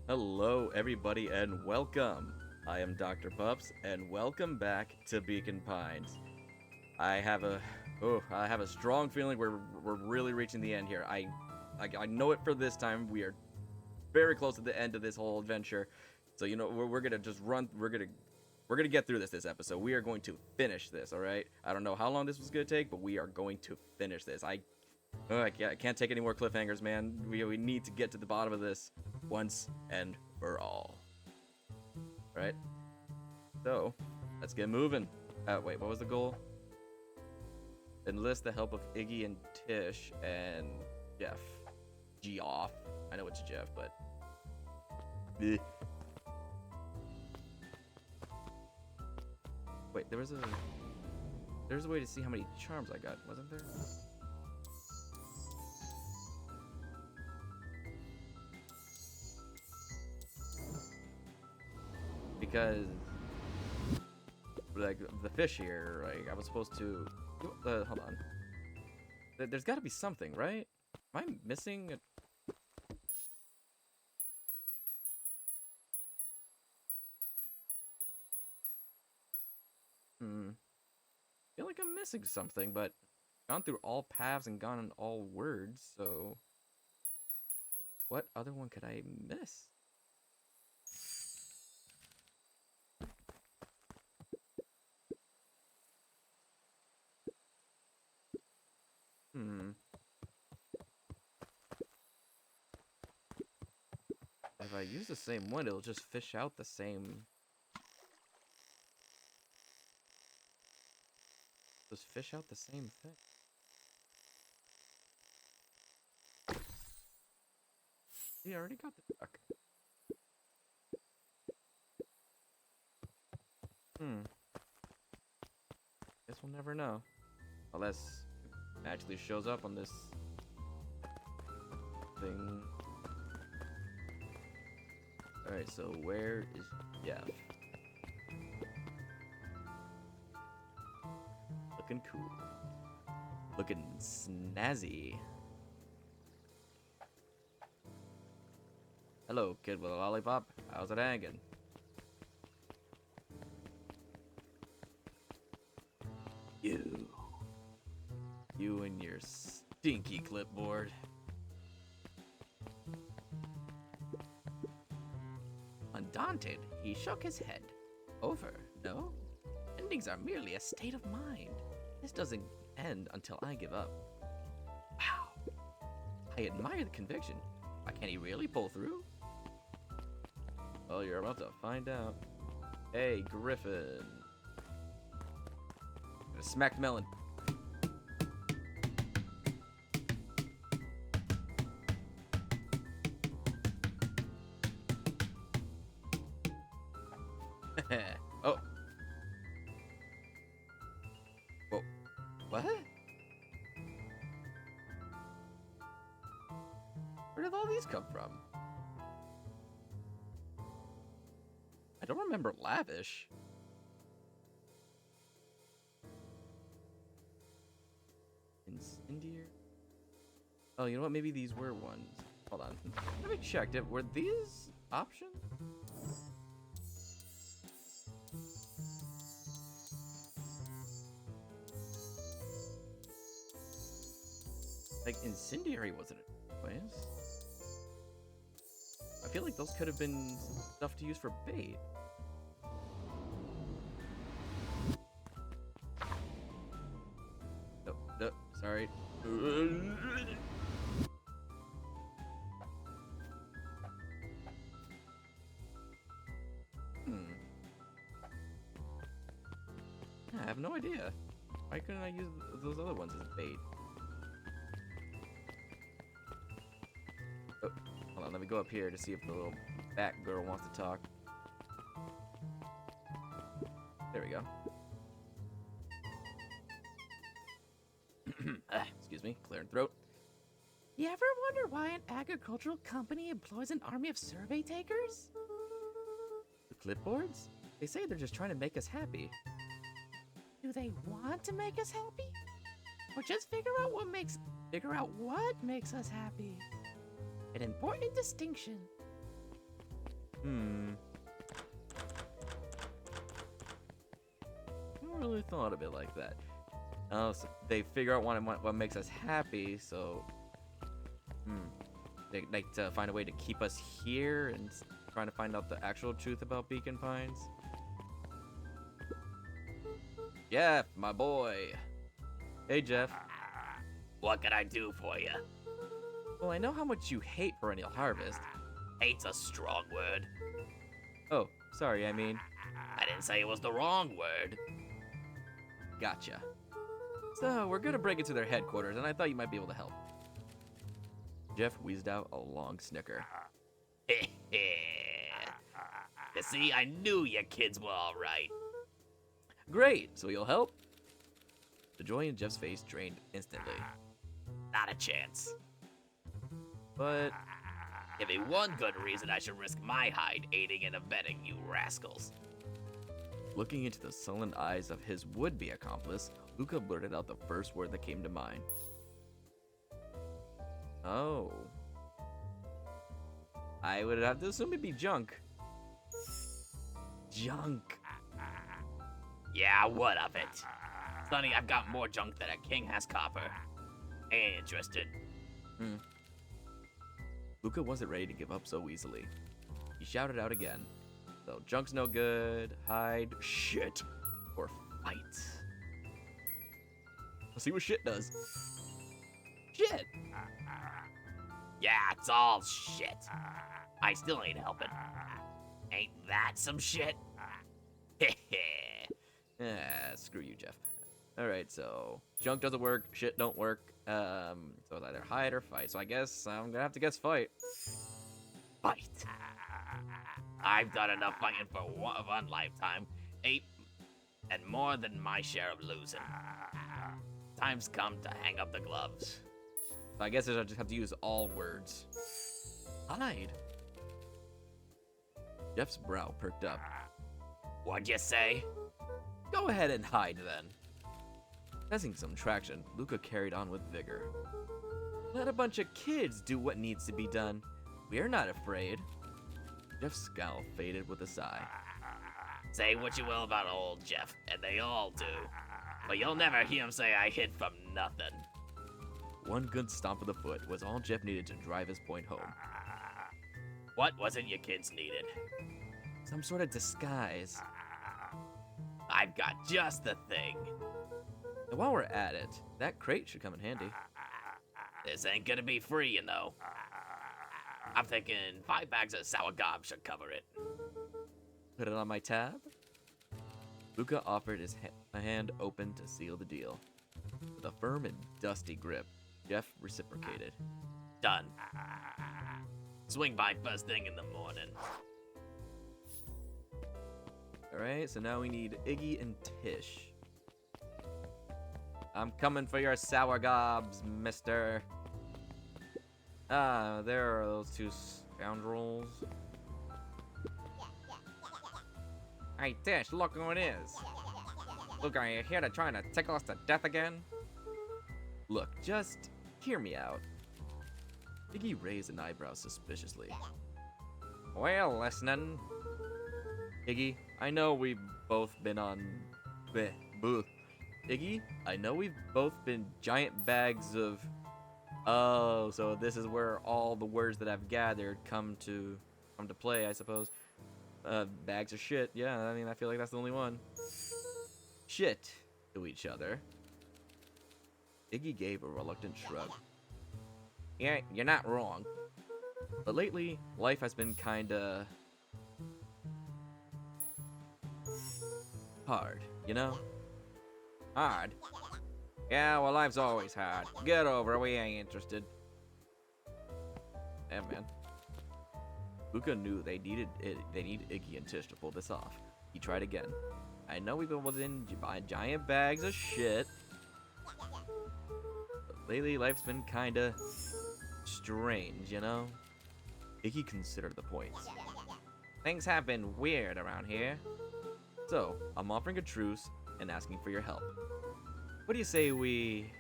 Hello, everybody, and welcome. I am Dr. Pups, and welcome back to Beacon Pines. I have a strong feeling we're really reaching the end here. I know it for this time. We are very close to the end of this whole adventure, so we're gonna just run. We're gonna get through this episode. We are going to finish this. All right. I don't know how long this was gonna take, but we are going to finish this. I can't take any more cliffhangers, man. We need to get to the bottom of this once and for all. Right? So, let's get moving. Wait, what was the goal? Enlist the help of Iggy and Tish and Jeff. Geoff. I know it's Jeff, but... Bleh. Wait, there's a way to see how many charms I got, wasn't there? Because like the fish here, like I was supposed to hold on. There's got to be something, right? Am I missing a... I feel like I'm missing something, but gone through all paths and gone in all words, so what other one could I miss? If I use the same one, it'll just fish out the same... Just fish out the same thing. Yeah, I already got the duck. Guess we'll never know. Unless it actually shows up on this thing. Alright, so where is Jeff? Looking cool. Looking snazzy. Hello, kid with a lollipop. How's it hanging? You and your stinky clipboard. Undaunted, he shook his head. Over, no? Endings are merely a state of mind. This doesn't end until I give up. Wow. I admire the conviction. Why can't he really pull through? Well, you're about to find out. Hey, Griffin. Gonna smack Melon. Oh. Whoa. What? Where did all these come from? I don't remember Lavish. Incendiary? Oh, you know what? Maybe these were ones. Hold on. Let me check. Were these options? Like, Incendiary wasn't a place. I feel like those could have been stuff to use for bait. No, sorry. I have no idea. Why couldn't I use those other ones as bait? Oh, hold on, let me go up here to see if the little bat girl wants to talk. There we go. Excuse me, clearing throat. You ever wonder why an agricultural company employs an army of survey takers? The clipboards? They say they're just trying to make us happy. Do they want to make us happy? Or just figure out what makes us happy? An important distinction. Hmm. Never really thought of it like that. Oh, so they figure out what makes us happy, so... Hmm. They like to find a way to keep us here and trying to find out the actual truth about Beacon Pines. Jeff, my boy. Hey, Jeff. What can I do for you? Well, I know how much you hate Perennial Harvest. Hate's a strong word. Oh, sorry, I mean, I didn't say it was the wrong word. gotcha. So, we're gonna break into their headquarters, and I thought you might be able to help. Jeff wheezed out a long snicker. You see, I knew your kids were all right. Great, so you'll help? The joy in Jeff's face drained instantly. Not a chance. But, Give me one good reason I should risk my hide aiding and abetting you rascals. looking into the sullen eyes of his would-be accomplice, Luca blurted out the first word that came to mind. Oh. I would have to assume it'd be junk. Junk. Yeah, what of it? Sonny, I've got more junk than a king has copper. Ain't interested. Luca wasn't ready to give up so easily. He shouted out again. So junk's no good, hide, shit, or fight. Let's see what shit does. Shit! Yeah, it's all shit. I still ain't helping. Ain't that some shit? Screw you, Jeff. Alright, so junk doesn't work, shit don't work. So it's either hide or fight. So I guess I'm gonna have to guess fight. Fight. I've done enough fighting for one lifetime. And more than my share of losing. Time's come to hang up the gloves. So I guess I just have to use all words. Hide. Jeff's brow perked up. What'd you say? Go ahead and hide then. Sensing some traction, Luca carried on with vigor. Let a bunch of kids do what needs to be done. We're not afraid. Jeff's scowl faded with a sigh. Say what you will about old Jeff, and they all do. But you'll never hear him say I hid from nothing. One good stomp of the foot was all Jeff needed to drive his point home. What was it your kids needed? Some sort of disguise. I've got just the thing. And while we're at it, that crate should come in handy. This ain't gonna be free, you know. I'm thinking 5 bags of sour gob should cover it. Put it on my tab. Luca offered his a hand open to seal the deal. With a firm and dusty grip, Jeff reciprocated. Done. Swing by first thing in the morning. Alright, so now we need Iggy and Tish. I'm coming for your sour gobs, mister. Ah, there are those two scoundrels. Hey, Tish, look who it is. Look, are you here to try to tickle us to death again? Look, just hear me out. Iggy raised an eyebrow suspiciously. Well, listening. Iggy, I know we've both been on... Iggy, I know we've both been giant bags of... Oh, so this is where all the words that I've gathered come to play, I suppose. Bags of shit. Yeah, I mean, I feel like that's the only one. Shit to each other. Iggy gave a reluctant shrug. Yeah, you're not wrong. But lately, life has been kinda... hard, you know? Hard? Yeah, well, life's always hard. Get over it, we ain't interested. Yeah, man. Luca knew they needed Iggy and Tish to pull this off. He tried again. I know we've been within giant bags of shit. But lately, life's been kinda strange, you know? Iggy considered the points. Things have been weird around here. So, I'm offering a truce and asking for your help. What do you say we...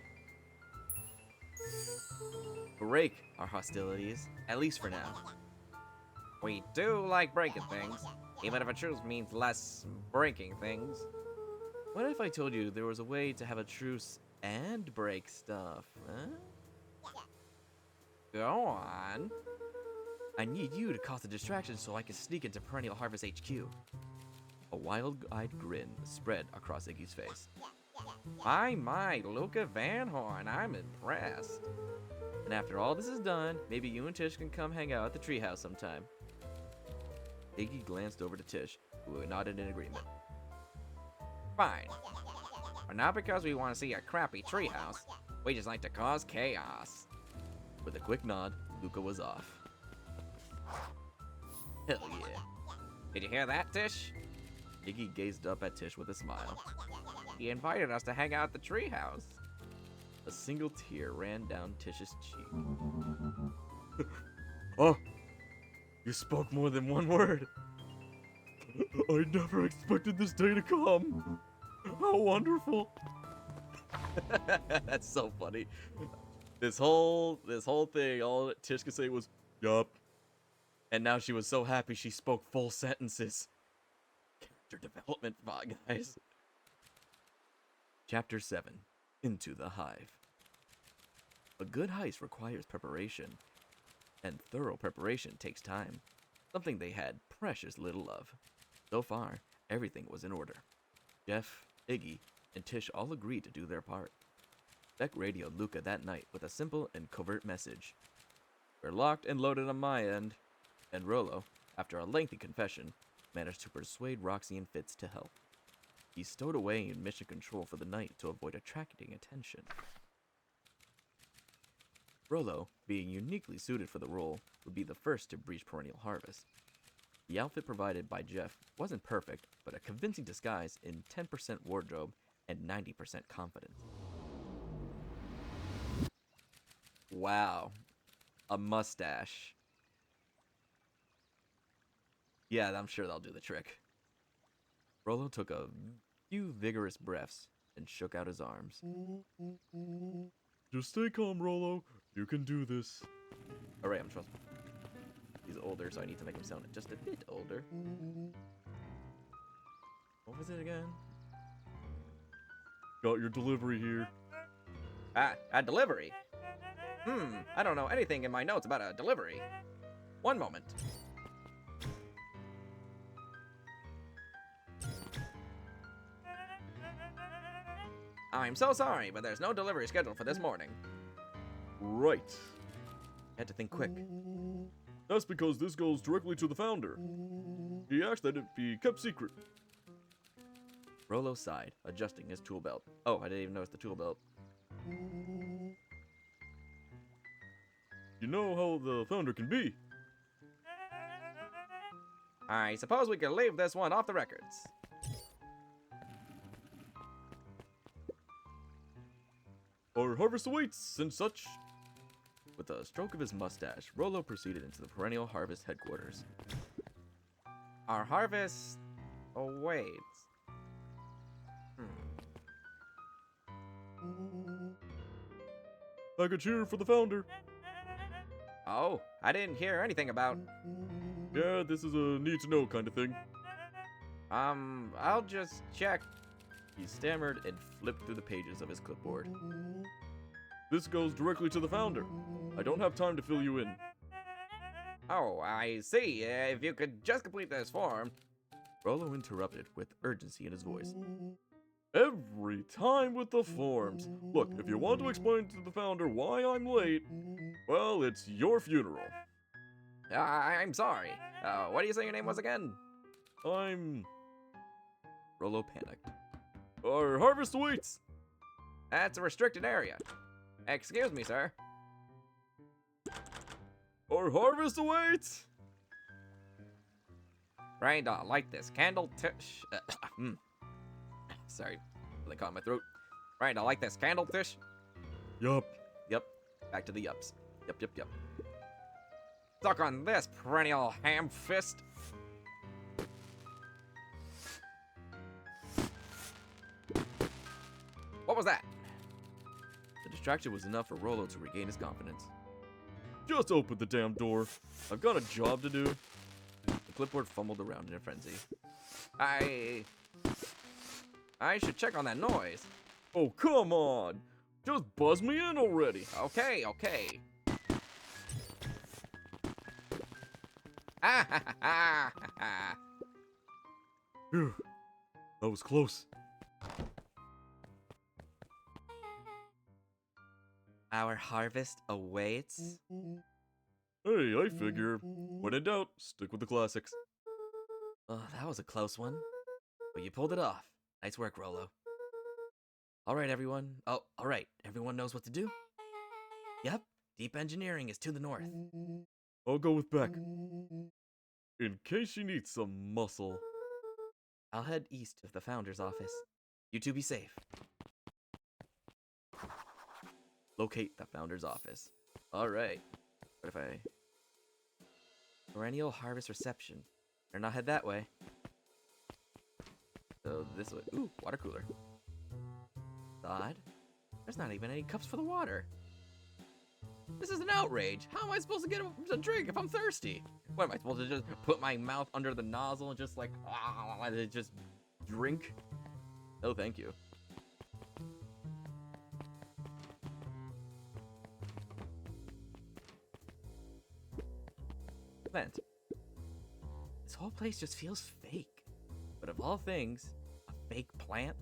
break our hostilities, at least for now? We do like breaking things, even if a truce means less breaking things. What if I told you there was a way to have a truce and break stuff? Huh? Go on. I need you to cause a distraction so I can sneak into Perennial Harvest HQ. A wild-eyed grin spread across Iggy's face. My, Luca Van Horn, I'm impressed. And after all this is done, maybe you and Tish can come hang out at the treehouse sometime. Iggy glanced over to Tish, who nodded in agreement. Fine. But not because we want to see a crappy treehouse. We just like to cause chaos. With a quick nod, Luca was off. Hell yeah. Did you hear that, Tish? Iggy gazed up at Tish with a smile. He invited us to hang out at the treehouse. A single tear ran down Tish's cheek. Oh, you spoke more than one word. I never expected this day to come. How wonderful. That's so funny. This whole thing, all that Tish could say was, yup. And now she was so happy she spoke full sentences. Character development, guys. Chapter 7. Into the Hive. A good heist requires preparation, and thorough preparation takes time, something they had precious little of. So far, everything was in order. Jeff, Iggy, and Tish all agreed to do their part. Beck radioed Luca that night with a simple and covert message. We're locked and loaded on my end, and Rollo, after a lengthy confession, managed to persuade Roxy and Fitz to help. He stowed away in mission control for the night to avoid attracting attention. Rollo, being uniquely suited for the role, would be the first to breach Perennial Harvest. The outfit provided by Jeff wasn't perfect, but a convincing disguise in 10% wardrobe and 90% confidence. Wow. A mustache. Yeah, I'm sure that'll do the trick. Rollo took a few vigorous breaths and shook out his arms. Just stay calm, Rollo. You can do this. Alright, I'm trustful. He's older, so I need to make him sound just a bit older. What was it again? Got your delivery here. A delivery? I don't know anything in my notes about a delivery. One moment. I'm so sorry, but there's no delivery scheduled for this morning. Right. Had to think quick. That's because this goes directly to the founder. He asked that it be kept secret. Rollo sighed, adjusting his tool belt. Oh, I didn't even notice the tool belt. You know how the founder can be. I suppose we could leave this one off the records. Our harvest awaits and such. With a stroke of his mustache, Rollo proceeded into the Perennial Harvest headquarters. Our harvest awaits. Like a cheer for the founder. Oh, I didn't hear anything about... Yeah, this is a need-to-know kind of thing. I'll just check. He stammered and flipped through the pages of his clipboard. This goes directly to the founder. I don't have time to fill you in. Oh, I see. If you could just complete this form. Rollo interrupted with urgency in his voice. Every time with the forms. Look, if you want to explain to the founder why I'm late, well, it's your funeral. I'm sorry. What do you say your name was again? I'm... Rollo panicked. Our harvest awaits. That's a restricted area. Excuse me, sir. Our harvest awaits. Right, light this candle. Sorry, something caught in my throat. Right, light this candle, Tish. Yup. Yep. Back to the yups. Yep. Suck on this, perennial ham fist. What was that? The distraction was enough for Rollo to regain his confidence. Just open the damn door. I've got a job to do. clipboard fumbled around in a frenzy. I should check on that noise. Oh, come on! Just buzz me in already! Okay. Ah ha ha ha ha. Phew. That was close. Our harvest awaits. Hey, I figure, when in doubt, stick with the classics. Oh, that was a close one. But you pulled it off. Nice work, Rolo. Alright, everyone. Oh, alright. Everyone knows what to do? Yep. Deep engineering is to the north. I'll go with Beck. In case you need some muscle. I'll head east of the founder's office. You two be safe. Locate the founder's office. Alright. What if I... Perennial harvest reception. Better not head that way. So this way. Ooh, water cooler. Odd. There's not even any cups for the water. This is an outrage. How am I supposed to get a drink if I'm thirsty? What am I supposed to just put my mouth under the nozzle and just like just drink? Oh, thank you. Plant. This whole place just feels fake. But of all things, a fake plant?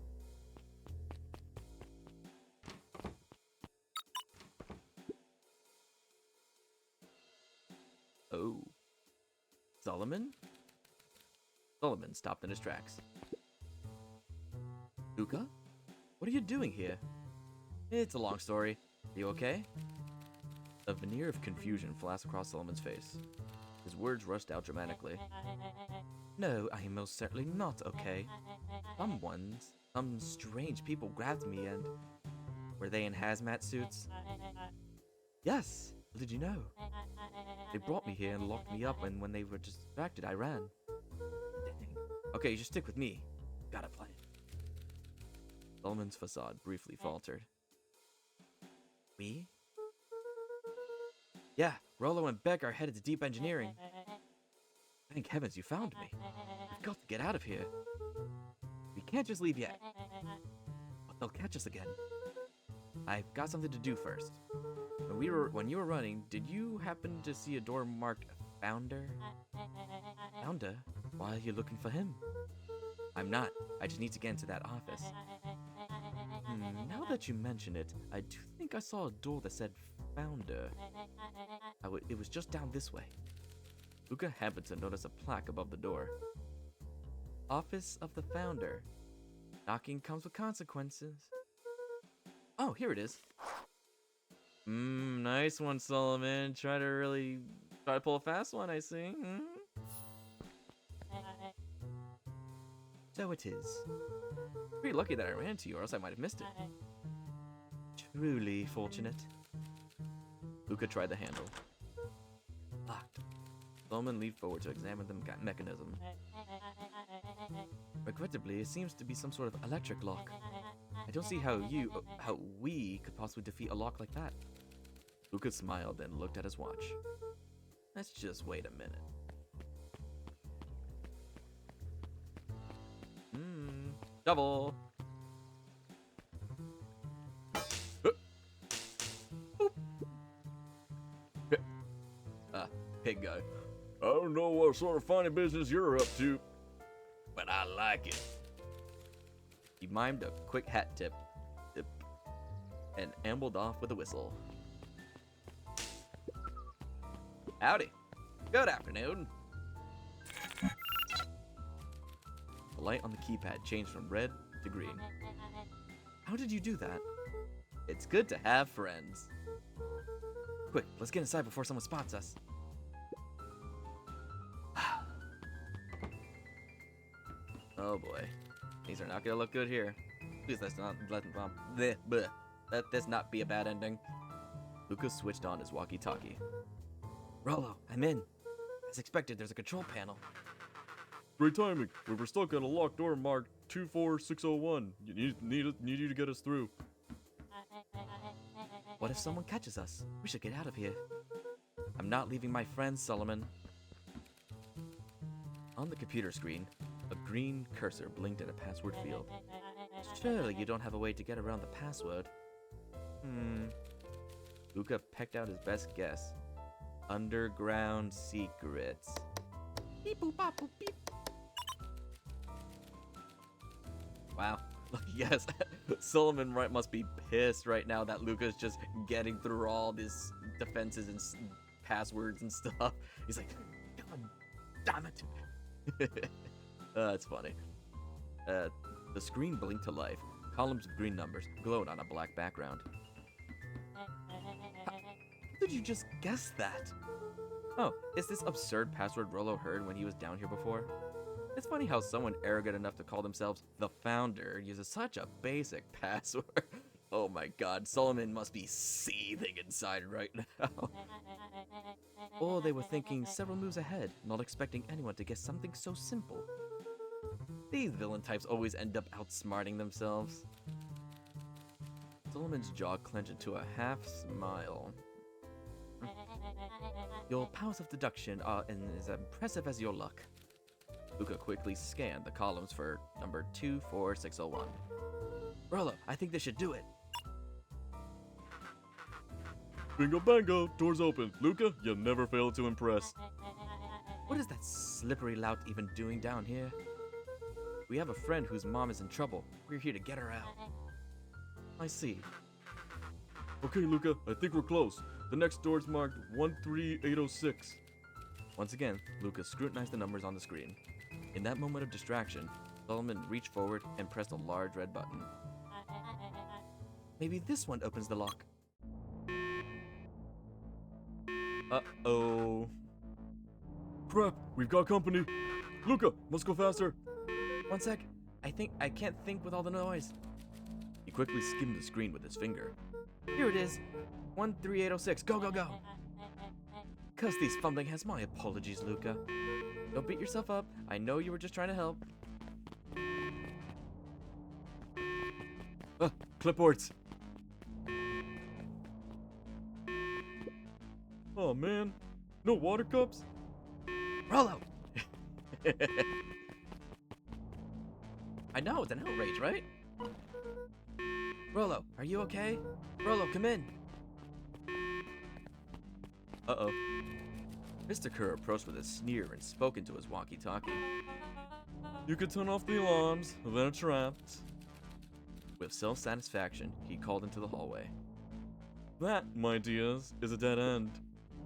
Oh. Solomon? Solomon stopped in his tracks. Luca? What are you doing here? It's a long story. Are you okay? A veneer of confusion flashed across Solomon's face. His words rushed out dramatically. No, I am most certainly not okay. Some strange people grabbed me and... Were they in hazmat suits? Yes. How did you know? They brought me here and locked me up, and when they were distracted, I ran. Dang. Okay, you just stick with me. Got a plan. Solomon's facade briefly faltered. Me? Yeah, Rolo and Beck are headed to deep engineering. Thank heavens you found me. We've got to get out of here. We can't just leave yet. But they'll catch us again. I've got something to do first. When you were running, did you happen to see a door marked Founder? Founder? Why are you looking for him? I'm not. I just need to get into that office. Now that you mention it, I do think I saw a door that said Founder. It was just down this way. Luca happened to notice a plaque above the door. Office of the Founder. Knocking comes with consequences. Oh, here it is. Nice one, Solomon. Try to pull a fast one, I see. So it is. Pretty lucky that I ran to you, or else I might have missed it. Truly fortunate. Luca tried the handle. Locked. Solomon leaned forward to examine the mechanism. Regrettably, it seems to be some sort of electric lock. I don't see how we could possibly defeat a lock like that. Luca smiled and looked at his watch. Let's just wait a minute. Double! Pig guy. I don't know what sort of funny business you're up to, but I like it. He mimed a quick hat tip, and ambled off with a whistle. Howdy. Good afternoon. The light on the keypad changed from red to green. How did you do that? It's good to have friends. Quick, let's get inside before someone spots us. Oh boy. Things are not gonna look good here. Please let this not be a bad ending. Lucas switched on his walkie-talkie. Rolo, I'm in. As expected, there's a control panel. Great timing. We were stuck at a locked door marked 24601. Need you to get us through. What if someone catches us? We should get out of here. I'm not leaving my friends, Solomon. On the computer screen, a green cursor blinked in a password field. Surely you don't have a way to get around the password. Luca pecked out his best guess. Underground secrets. Beep boop bop boop beep. Wow. Yes, Solomon must be pissed right now that Luca's just getting through all these defenses and passwords and stuff. He's like, God damn it. That's funny. The screen blinked to life. Columns of green numbers glowed on a black background. How did you just guess that? Oh, is this absurd password Rollo heard when he was down here before? It's funny how someone arrogant enough to call themselves the founder uses such a basic password. Oh my god, Solomon must be seething inside right now. Or they were thinking several moves ahead, not expecting anyone to guess something so simple. These villain types always end up outsmarting themselves. Solomon's jaw clenched into a half smile. Your powers of deduction are as impressive as your luck. Luca quickly scanned the columns for number 24601. Rollo, I think this should do it. Bingo bango, doors open. Luca, you never fail to impress. What is that slippery lout even doing down here? We have a friend whose mom is in trouble. We're here to get her out. I see. Okay, Luca, I think we're close. The next door's marked 13806. Once again, Luca scrutinized the numbers on the screen. In that moment of distraction, Solomon reached forward and pressed a large red button. Maybe this one opens the lock. Uh-oh. Crap, we've got company. Luca, must go faster. One sec. I can't think with all the noise. He quickly skimmed the screen with his finger. Here it is. 13806. Go, go, go. Cuss these fumbling hands. My apologies, Luca. Don't beat yourself up. I know you were just trying to help. Clipboards. Oh man, no water cups? Rollo! I know, it's an outrage, right? Rollo, are you okay? Rollo, come in. Uh-oh. Mr. Kerr approached with a sneer and spoke into his walkie-talkie. You could turn off the alarms, they're trapped. With self-satisfaction, he called into the hallway. That, my dears, is a dead end.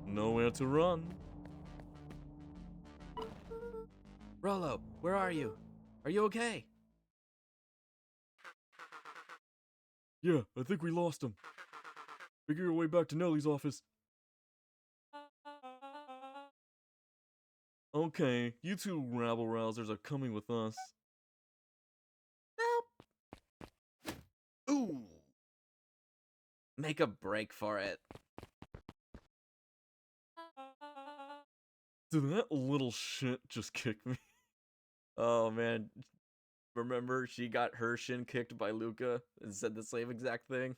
Nowhere to run. Rollo, where are you? Are you okay? Yeah, I think we lost him. Figure your way back to Nellie's office. Okay, you two rabble-rousers are coming with us. Nope. Ooh. Make a break for it. Did that little shit just kick me? Oh man, remember she got her shin kicked by Luca and said the same exact thing?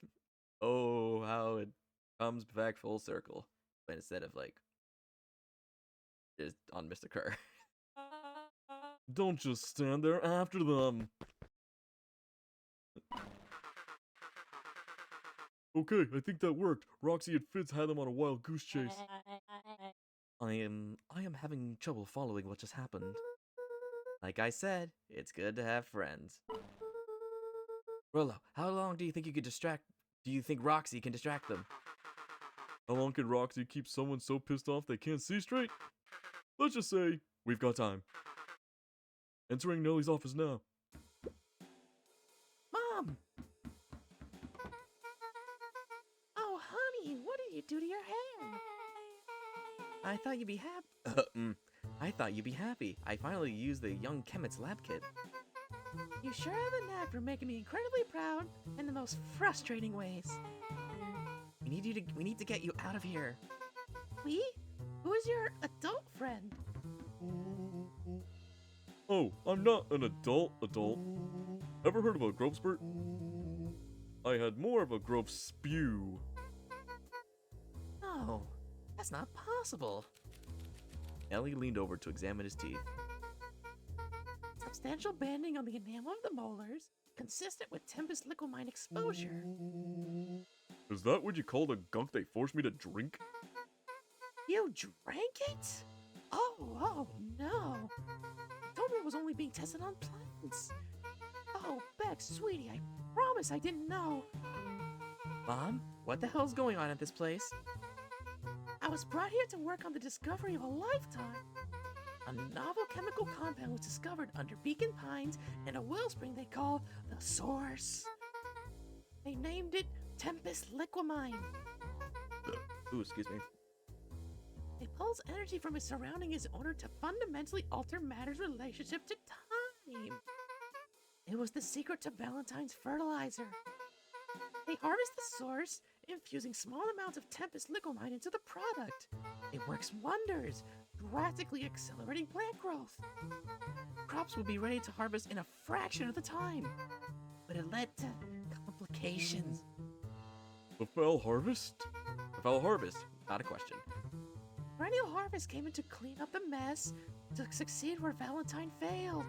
Oh, how it comes back full circle. But instead of like, just on Mr. Kerr. Don't just stand there after them. Okay, I think that worked. Roxy and Fitz had them on a wild goose chase. I am having trouble following what just happened. Like I said, it's good to have friends. Rollo, how long do you think Roxy can distract them? How long can Roxy keep someone so pissed off they can't see straight? Let's just say, we've got time. Entering Nellie's office now. Mom! Oh, honey, what did you do to your hair? I thought you'd be happy. I thought you'd be happy. I finally used the Young Chemet's lab kit. You sure have a knack for making me incredibly proud in the most frustrating ways. We need to get you out of here. We? Who is your adult friend? Oh, I'm not an adult. Ever heard of a growth spurt? I had more of a growth spew. No, that's not possible. Ellie leaned over to examine his teeth. substantial banding on the enamel of the molars, consistent with Tempest liquamine exposure. Is that what you call the gunk they forced me to drink? You drank it? Oh, no. You told me it was only being tested on plants. Oh, Beck, sweetie, I promise I didn't know. Mom, what the hell's going on at this place? I was brought here to work on the discovery of a lifetime. A novel chemical compound was discovered under Beacon Pines in a wellspring they call the Source. They named it Tempest Liquamine. Ooh, excuse me. It pulls energy from its surrounding its owner to fundamentally alter matter's relationship to time. It was the secret to Valentine's fertilizer. They harvest the source, infusing small amounts of Tempest liquamine into the product. It works wonders, drastically accelerating plant growth. Crops would be ready to harvest in a fraction of the time, but it led to complications. The foul harvest? The foul harvest, not a question. Perennial Harvest came in to clean up the mess to succeed where Valentine failed.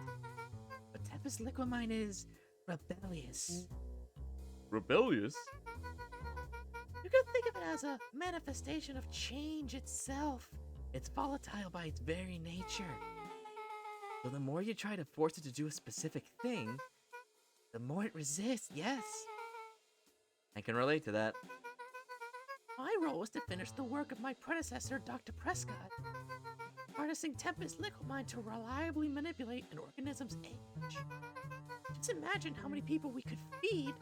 But Tempest liquamine is rebellious. Rebellious? You could think of it as a manifestation of change itself. It's volatile by its very nature. So the more you try to force it to do a specific thing, the more it resists, yes. I can relate to that. My role was to finish the work of my predecessor, Dr. Prescott, harnessing Tempest liquamine to reliably manipulate an organism's age. Just imagine how many people we could feed.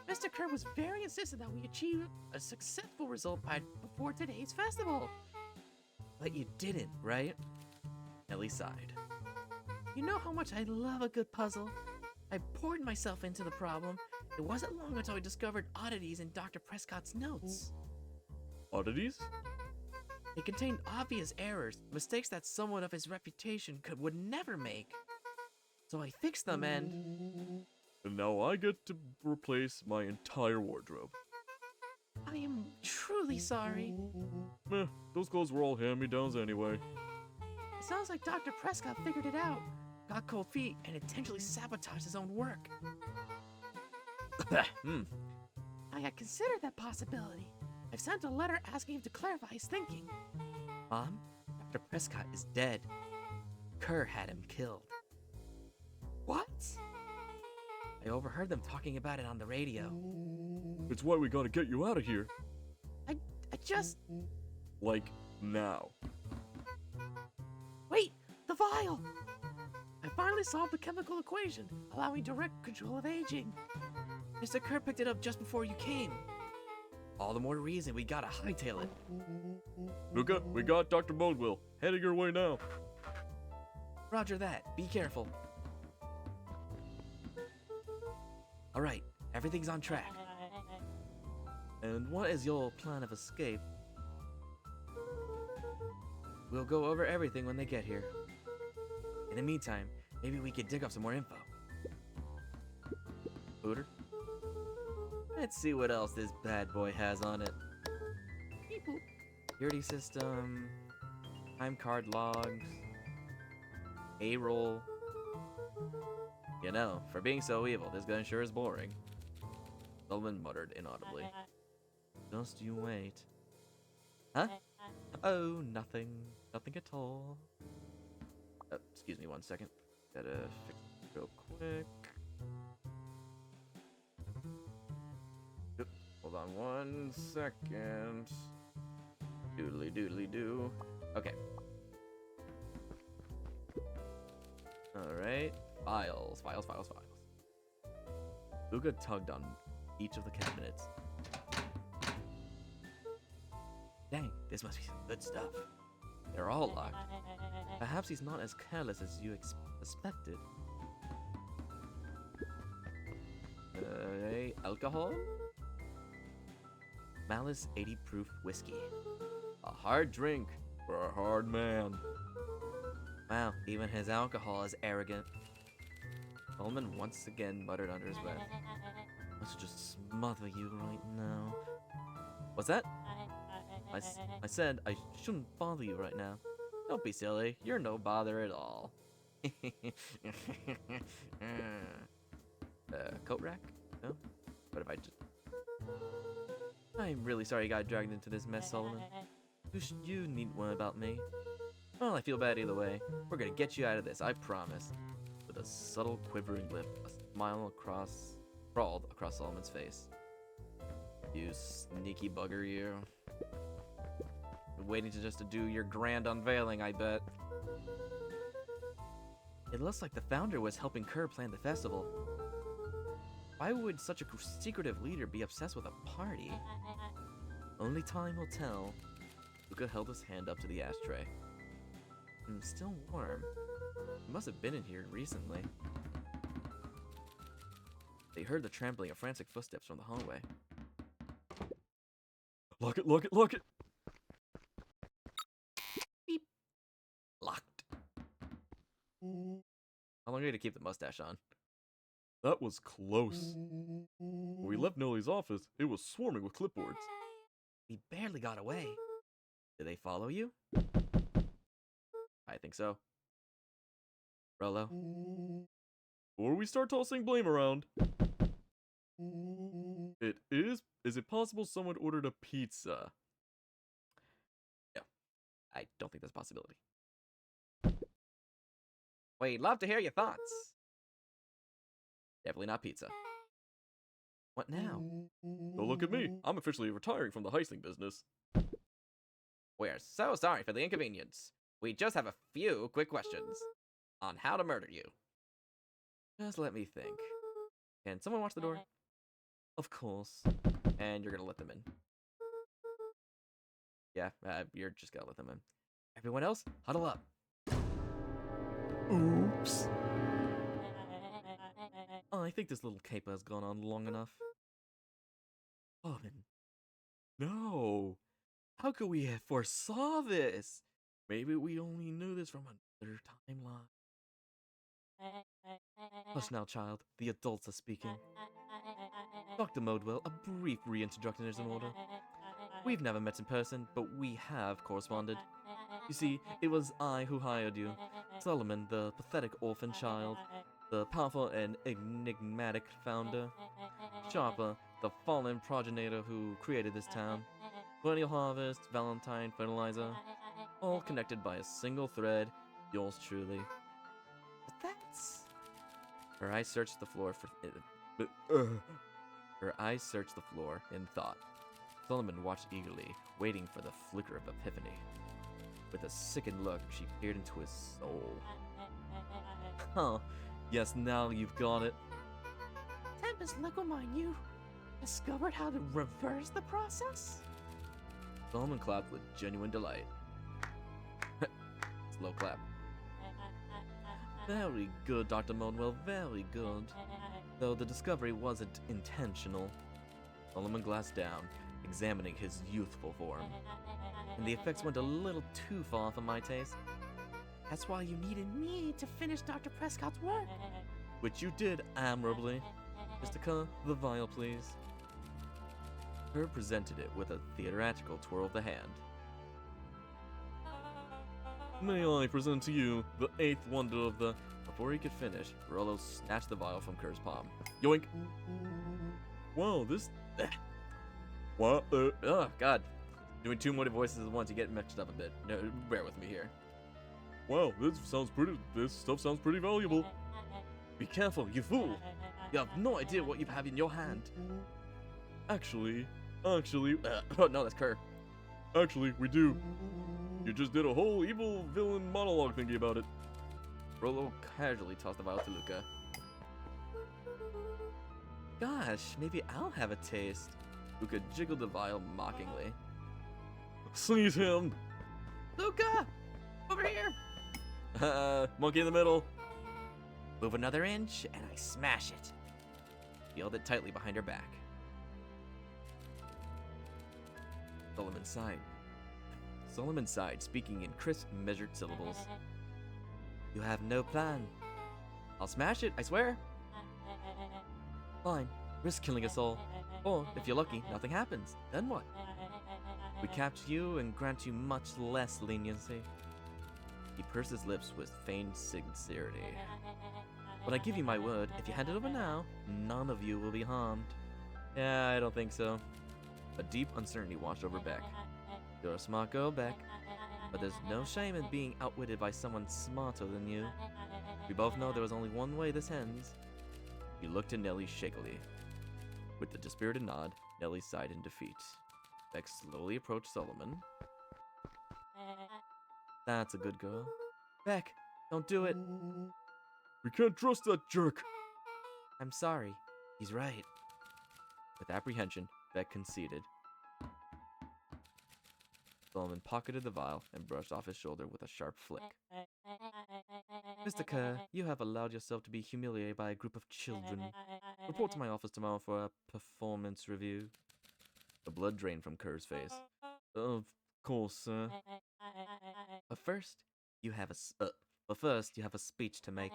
Mr. Kerr was very insistent that we achieve a successful result by before today's festival. But you didn't, right? Ellie sighed. You know how much I love a good puzzle. I poured myself into the problem. It wasn't long until I discovered oddities in Dr. Prescott's notes. Oddities? They contained obvious errors, mistakes that someone of his reputation would never make. So I fixed them and now I get to replace my entire wardrobe. I am truly sorry. Meh, those clothes were all hand-me-downs anyway. It sounds like Dr. Prescott figured it out, got cold feet, and intentionally sabotaged his own work. I had considered that possibility. I've sent a letter asking him to clarify his thinking. Mom, Dr. Prescott is dead. Kerr had him killed. What? I overheard them talking about it on the radio. It's why we gotta get you out of here. I just... Like, now. Wait! The vial! I finally solved the chemical equation, allowing direct control of aging. Mr. Kerr picked it up just before you came. All the more reason we gotta hightail it. Luca, we got Dr. Bodwell. Heading your way now. Roger that. Be careful. Alright, everything's on track. And what is your plan of escape? We'll go over everything when they get here. In the meantime, maybe we could dig up some more info. Booter? Let's see what else this bad boy has on it. Security system, time card logs, A-roll. You know, for being so evil, this gun sure is boring. Sullivan muttered inaudibly. Just you wait. Huh? Oh, nothing. Nothing at all. Excuse me 1 second. Gotta fix it real quick. Yep. Hold on 1 second. Doodly doodly doo. Okay. Alright. Files. Luca tugged on each of the cabinets. Dang, this must be some good stuff. They're all locked. Perhaps he's not as careless as you suspected. Alcohol? Malice 80 proof whiskey. A hard drink for a hard man. Wow, even his alcohol is arrogant. Coleman once again muttered under his breath. I should just smother you right now. What's that? I said I shouldn't bother you right now. Don't be silly. You're no bother at all. Coat rack? No? What if I just... I'm really sorry you got dragged into this mess, Solomon. You needn't worry about me. Well, I feel bad either way. We're gonna get you out of this, I promise. With a subtle quivering lip, a smile crawled across Solomon's face. You sneaky bugger, you. Been waiting to do your grand unveiling, I bet. It looks like the founder was helping Kerr plan the festival. Why would such a secretive leader be obsessed with a party? Only time will tell. Luca held his hand up to the ashtray. Still warm. He must have been in here recently. They heard the trampling of frantic footsteps from the hallway. Lock it, lock it, lock it! Beep. Locked. How long are you to keep the mustache on? That was close. When we left Nellie's office, it was swarming with clipboards. We barely got away. Did they follow you? I think so. Rolo? Before we start tossing blame around, is it possible someone ordered a pizza? No. I don't think that's a possibility. We'd love to hear your thoughts. Definitely not pizza. What now? Don't look at me. I'm officially retiring from the heisting business. We're so sorry for the inconvenience. We just have a few quick questions on how to murder you. Just let me think. Can someone watch the door? Of course. And you're gonna let them in. Yeah, you're just gonna let them in. Everyone else, huddle up. Oops. Oh, I think this little caper has gone on long enough. Solomon. No. How could we have foresaw this? Maybe we only knew this from another timeline. Hush now, child. The adults are speaking. Dr. Modwell, a brief reintroduction is in order. We've never met in person, but we have corresponded. You see, it was I who hired you. Solomon, the pathetic orphan child. The powerful and enigmatic founder. Sharper, the fallen progenitor who created this town. Perennial Harvest, Valentine, Fertilizer. All connected by a single thread. Yours truly. But that's... Her eyes searched the floor for... Her eyes searched the floor in thought. Solomon watched eagerly, waiting for the flicker of epiphany. With a sickened look, she peered into his soul. Huh. Yes, now you've got it. Tempest Legomine, you discovered how to reverse the process? Solomon clapped with genuine delight. Slow clap. Very good, Dr. Monwell, very good. Though the discovery wasn't intentional. Solomon glanced down, examining his youthful form. And the effects went a little too far for my taste. That's why you needed me to finish Dr. Prescott's work. Which you did admirably. Mr. Kerr, the vial, please. Kerr presented it with a theatrical twirl of the hand. May I present to you the eighth wonder of the... Before he could finish, Rolo snatched the vial from Kerr's palm. Yoink! Wow, this... What? Oh, God. Doing two more voices at once, you get mixed up a bit. No, bear with me here. Wow, this stuff sounds pretty valuable. Be careful, you fool! You have no idea what you have in your hand. Actually, oh no, that's Kerr. actually, we do. You just did a whole evil villain monologue thingy about it. Rolo casually tossed the vial to Luca. Gosh, maybe I'll have a taste. Luca jiggled the vial mockingly. Seize him! Luca! Over here! Monkey in the middle. Move another inch, and I smash it. She held it tightly behind her back. Solomon sighed, speaking in crisp, measured syllables. You have no plan. I'll smash it, I swear. Fine, risk killing us all. Or, if you're lucky, nothing happens. Then what? We capture you and grant you much less leniency. He pursed his lips with feigned sincerity. But I give you my word, if you hand it over now, none of you will be harmed. Yeah, I don't think so. A deep uncertainty washed over Beck. You're a smart girl, Beck. But there's no shame in being outwitted by someone smarter than you. We both know there was only one way this ends. He looked at Nellie shakily. With a dispirited nod, Nellie sighed in defeat. Beck slowly approached Solomon. That's a good girl. Beck, don't do it. We can't trust that jerk. I'm sorry. He's right. With apprehension, Beck conceded. Solomon pocketed the vial and brushed off his shoulder with a sharp flick. Mr. Kerr, you have allowed yourself to be humiliated by a group of children. Report to my office tomorrow for a performance review. The blood drained from Kerr's face. Of course, sir. But first, you have a speech to make.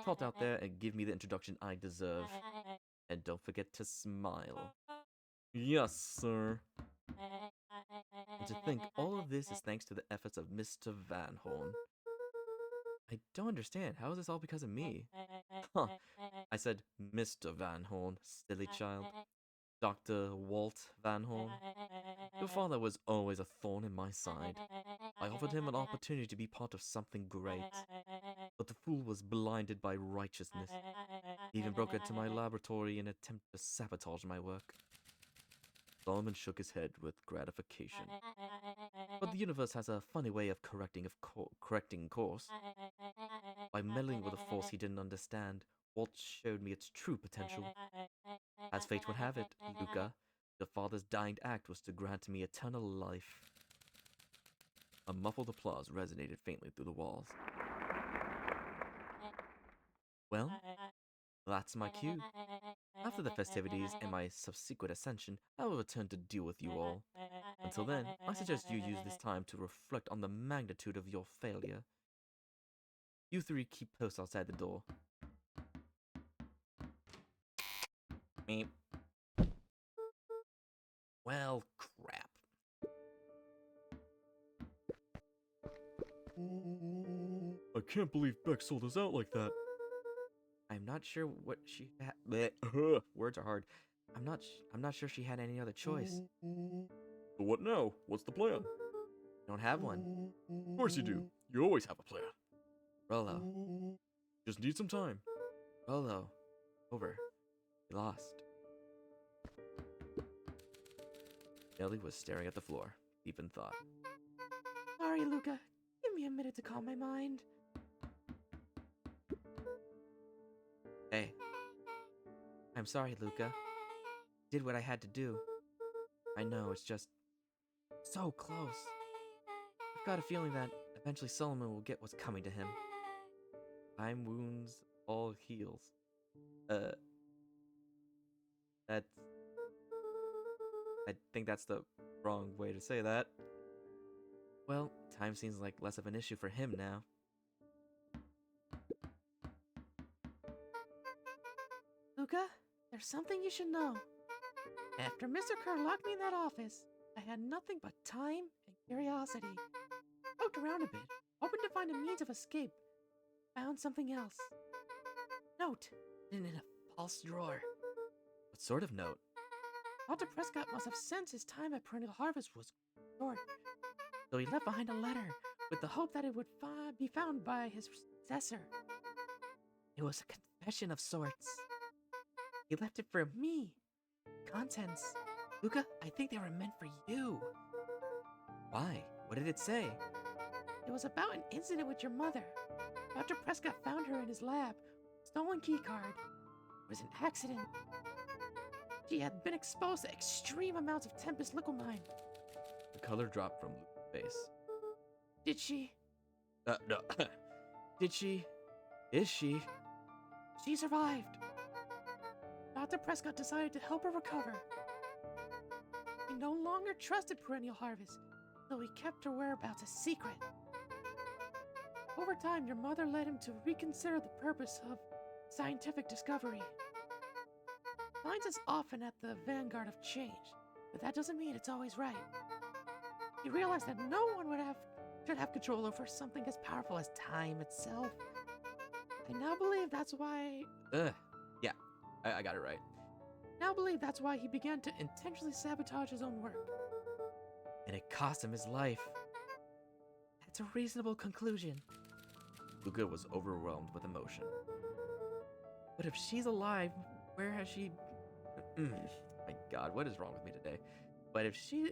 Trot out there and give me the introduction I deserve. And don't forget to smile. Yes, sir. And to think all of this is thanks to the efforts of Mr. Van Horn. I don't understand. How is this all because of me? Huh. I said Mr. Van Horn, silly child. Dr. Walt Van Horn. Your father was always a thorn in my side. I offered him an opportunity to be part of something great. But the fool was blinded by righteousness. He even broke into my laboratory in an attempt to sabotage my work. Solomon shook his head with gratification. But the universe has a funny way of correcting course. By meddling with a force he didn't understand, Walt showed me its true potential. As fate would have it, Luca, the father's dying act was to grant me eternal life. A muffled applause resonated faintly through the walls. Well, that's my cue. After the festivities and my subsequent ascension, I will return to deal with you all. Until then, I suggest you use this time to reflect on the magnitude of your failure. You three keep post outside the door. Meep. Well, crap. I can't believe Beck sold us out like that. I'm not sure what she had. Words are hard. I'm not sure she had any other choice. But what now? What's the plan? Don't have one. Of course you do. You always have a plan. Rolo. Just need some time. Rolo. Over. We lost. Nellie was staring at the floor, deep in thought. Sorry, Luca. Give me a minute to calm my mind. Hey. I'm sorry, Luca. Did what I had to do. I know, it's just so close. I've got a feeling that eventually Solomon will get what's coming to him. Time wounds all heals. I think that's the wrong way to say that. Well, time seems like less of an issue for him now. Luca, there's something you should know. After Mr. Kerr locked me in that office, I had nothing but time and curiosity. Poked around a bit, hoping to find a means of escape. Found something else. Note, hidden in a false drawer. What sort of note? Dr. Prescott must have sensed his time at Perennial Harvest was short, so he left behind a letter with the hope that it would be found by his successor. It was a confession of sorts. He left it for me. Contents. Luca, I think they were meant for you. Why? What did it say? It was about an incident with your mother. Dr. Prescott found her in his lab. Stolen keycard. It was an accident. She had been exposed to extreme amounts of Tempest liquamine. The color dropped from Luke's face. Did she? No. Did she? Is she? She survived. Dr. Prescott decided to help her recover. He no longer trusted Perennial Harvest, so he kept her whereabouts a secret. Over time, your mother led him to reconsider the purpose of scientific discovery. Science is often at the vanguard of change, but that doesn't mean it's always right. He realized that no one would have should have control over something as powerful as time itself. I now believe that's why. Yeah, I got it right. Now believe that's why he began to intentionally sabotage his own work. And it cost him his life. That's a reasonable conclusion. Luca was overwhelmed with emotion. But if she's alive, where has she? My God, what is wrong with me today? But if she,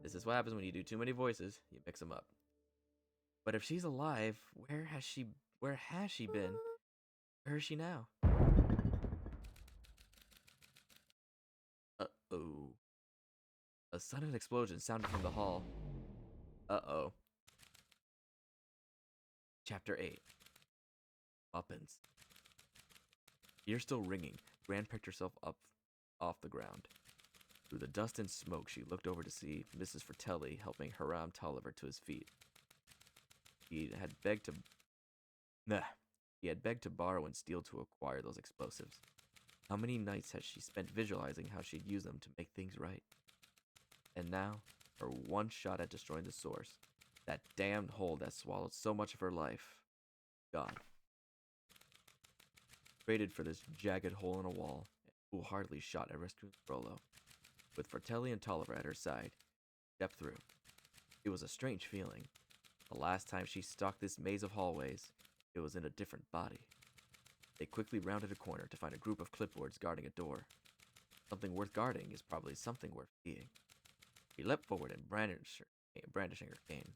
this is what happens when you do too many voices. You mix them up. But if she's alive, where has she been? Where is she now? Uh-oh. A sudden explosion sounded from the hall. Uh-oh. Chapter 8. Weapons. Ear still ringing, Gran picked herself up off the ground. Through the dust and smoke, she looked over to see Mrs. Fratelli helping Hiram Tolliver to his feet. He had begged to borrow and steal to acquire those explosives. How many nights had she spent visualizing how she'd use them to make things right? And now, her one shot at destroying the source, that damned hole that swallowed so much of her life, gone. Traded for this jagged hole in a wall, and foolhardily shot at rescuing Frollo. With Fratelli and Tolliver at her side, stepped through. It was a strange feeling. The last time she stalked this maze of hallways, it was in a different body. They quickly rounded a corner to find a group of clipboards guarding a door. Something worth guarding is probably something worth seeing. She leapt forward and brandishing her cane.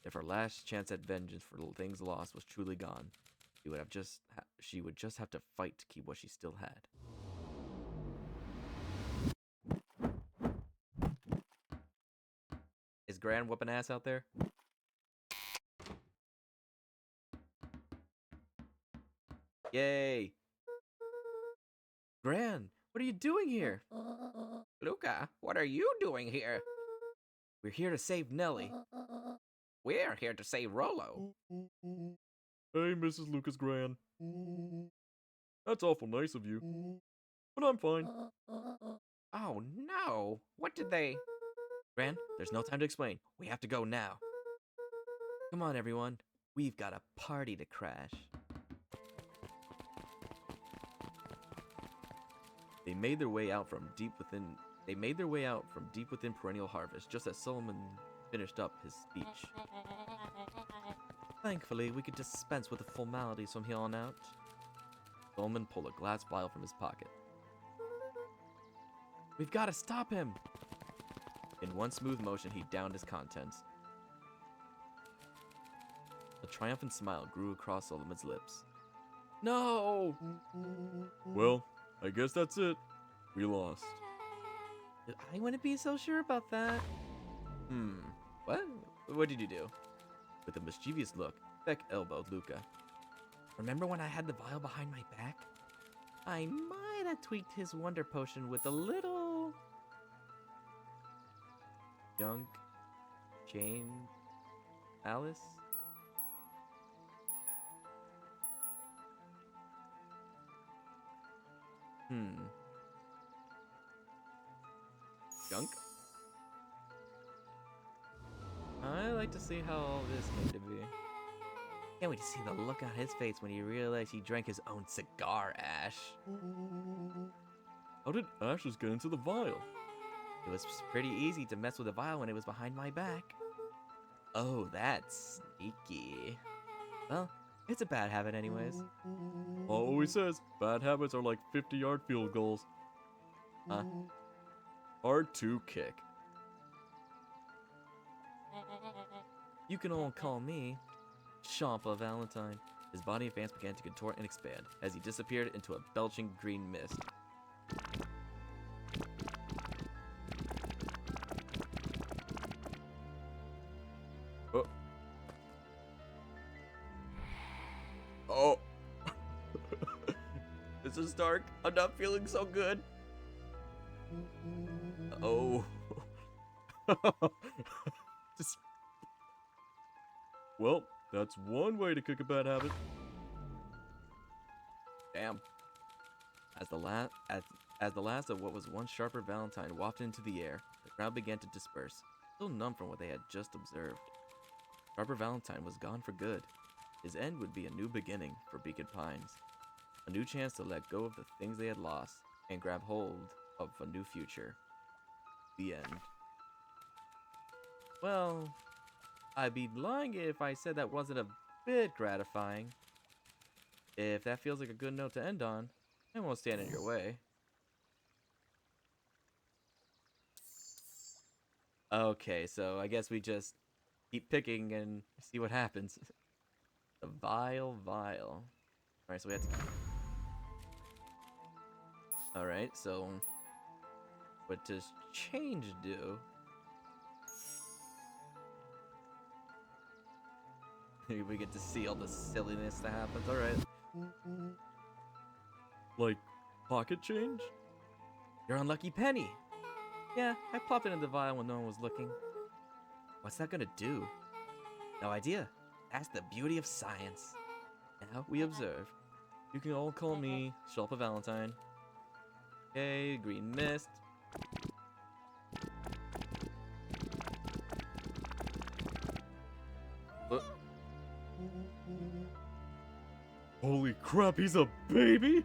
If her last chance at vengeance for things lost was truly gone, she would just have to fight to keep what she still had. Is Gran whooping ass out there? Yay! Gran, what are you doing here? Luca, what are you doing here? We're here to save Nellie. We're here to save Rollo. Hey, Mrs. Lucas Gran. That's awful nice of you. But I'm fine. Oh no! What did they? Gran, there's no time to explain. We have to go now. Come on, everyone. We've got a party to crash. They made their way out from deep within perennial harvest just as Solomon finished up his speech. Thankfully, we could dispense with the formalities from here on out. Solomon pulled a glass vial from his pocket. We've got to stop him! In one smooth motion, he downed his contents. A triumphant smile grew across Solomon's lips. No! Well, I guess that's it. We lost. I wouldn't be so sure about that. What? What did you do? With a mischievous look, Beck elbowed Luca. Remember when I had the vial behind my back? I might have tweaked his wonder potion with a little... junk? Jane? Alice? Junk? I like to see how all this came to be. Can't wait to see the look on his face when he realized he drank his own cigar ash. How did ashes get into the vial? It was pretty easy to mess with a vial when it was behind my back. Oh, that's sneaky. Well, it's a bad habit anyways. Always says bad habits are like 50-yard field goals. Huh? Hard to kick. You can all call me Champa Valentine. His body and fans began to contort and expand as he disappeared into a belching green mist. Oh. This is dark. I'm not feeling so good. Oh. Just... Well, that's one way to kick a bad habit. Damn. As the last of what was once sharper Valentine wafted into the air, the crowd began to disperse. still numb from what they had just observed. Sharper Valentine was gone for good. His end would be a new beginning for Beacon Pines. A new chance to let go of the things they had lost and grab hold of a new future. The end. Well, I'd be lying if I said that wasn't a bit gratifying. If that feels like a good note to end on, I won't stand in your way. Okay, so I guess we just keep picking and see what happens. The Vile Vial. Alright, so we have to... Alright, so... what does change do? We get to see all the silliness that happens. Alright. Like, pocket change? Your unlucky penny! Yeah, I popped it in the vial when no one was looking. What's that gonna do? No idea. That's the beauty of science. Now we observe. You can all call me Sharper Valentine. Okay, green mist. Holy crap, he's a baby?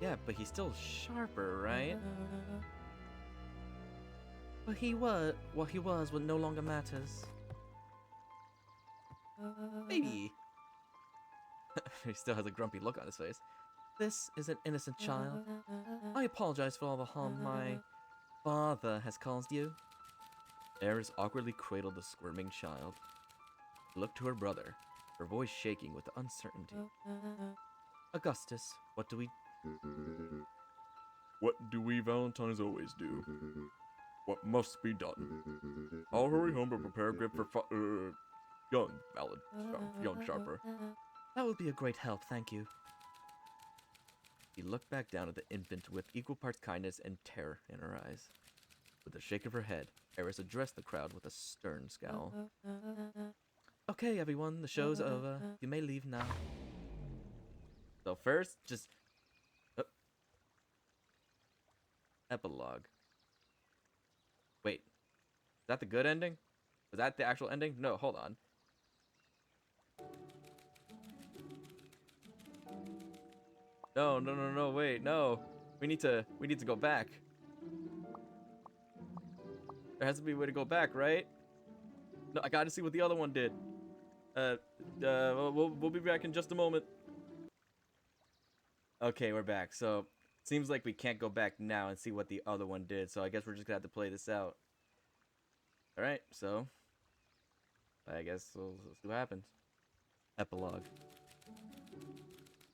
Yeah, but he's still sharper, right? But he was what he was what no longer matters. Baby. He still has a grumpy look on his face. This is an innocent child. I apologize for all the harm my father has caused you. Eris awkwardly cradled the squirming child. She looked to her brother, her voice shaking with uncertainty. Augustus, what do we... What do we Valentines always do? What must be done? I'll hurry home to prepare a gift for young Sharper. That would be a great help, thank you. She looked back down at the infant with equal parts kindness and terror in her eyes. With a shake of her head, Eris addressed the crowd with a stern scowl. Okay, everyone, the show's over. You may leave now. So first, just... Epilogue. Wait. Is that the good ending? Was that the actual ending? No, hold on. No, wait, no. We need to go back. There has to be a way to go back, right? No, I gotta see what the other one did. We'll be back in just a moment. Okay, we're back. So, seems like we can't go back now and see what the other one did. So I guess we're just gonna have to play this out. Alright, so... I guess we'll see what happens. Epilogue.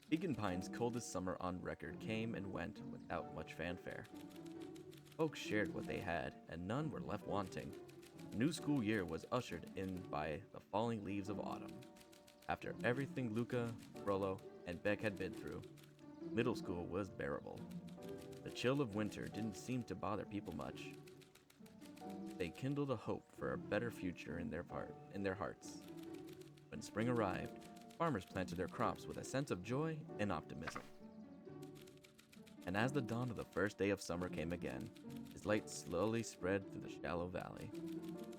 Beacon Pines' coldest summer on record came and went without much fanfare. Folks shared what they had, and none were left wanting. The new school year was ushered in by the falling leaves of autumn. After everything Luca, Frollo, and Beck had been through, middle school was bearable. The chill of winter didn't seem to bother people much. They kindled a hope for a better future in their hearts. When spring arrived, farmers planted their crops with a sense of joy and optimism. And as the dawn of the first day of summer came again, his light slowly spread through the shallow valley.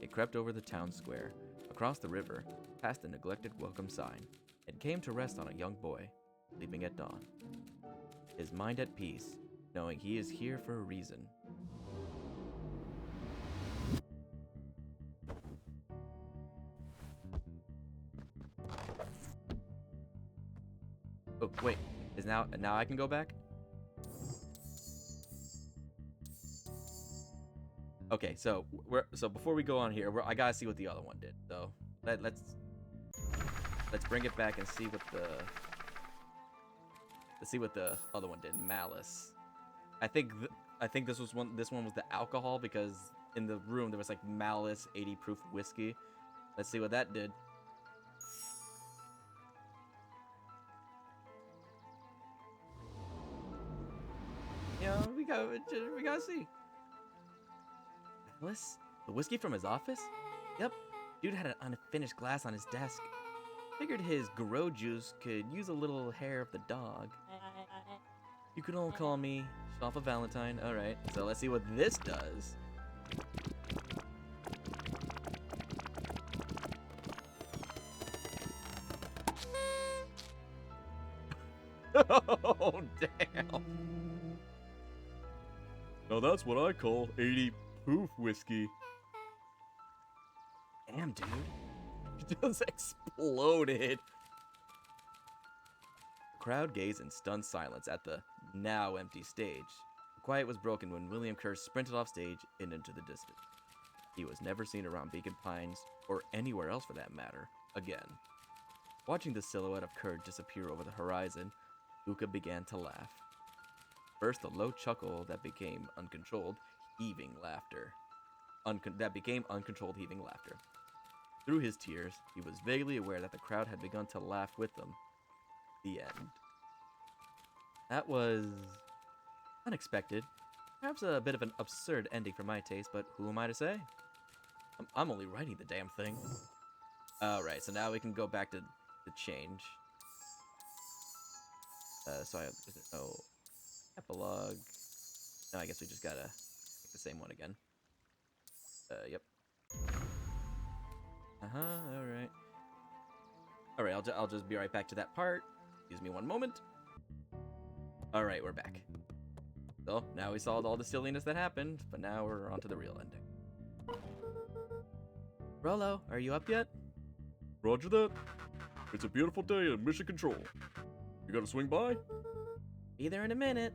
It crept over the town square, across the river, past the neglected welcome sign, and came to rest on a young boy, sleeping at dawn. His mind at peace, knowing he is here for a reason. Oh, wait. Is now I can go back? Okay, so before we go on here, I gotta see what the other one did. So let's bring it back and see what the other one did. Malice. I think this one was the alcohol, because in the room there was like Malice 80 proof whiskey. Let's see what that did. You know, we gotta see. Malice? The whiskey from his office? Yep. Dude had an unfinished glass on his desk. Figured his grow juice could use a little hair of the dog. You can all call me Sharper Valentine. Alright, so let's see what this does. Oh, damn. Now that's what I call 80 proof whiskey. Damn, dude. It just exploded. The crowd gazed in stunned silence at the now empty stage. The quiet was broken when William Kerr sprinted off stage and into the distance. He was never seen around Beacon Pines, or anywhere else for that matter, again. Watching the silhouette of Kerr disappear over the horizon, Luca began to laugh. First, a low chuckle that became uncontrolled, heaving laughter. Uncontrolled heaving laughter. Through his tears, he was vaguely aware that the crowd had begun to laugh with them. The end. That was unexpected. Perhaps a bit of an absurd ending for my taste, but who am I to say? I'm only writing the damn thing. Alright, so now we can go back to the change. So I have no epilogue. No, I guess we just gotta make the same one again. Yep. Alright. Alright, I'll just be right back to that part. Excuse me one moment. Alright, we're back. So, now we saw all the silliness that happened, but now we're on to the real ending. Rolo, are you up yet? Roger that. It's a beautiful day at Mission Control. You gotta swing by? Be there in a minute.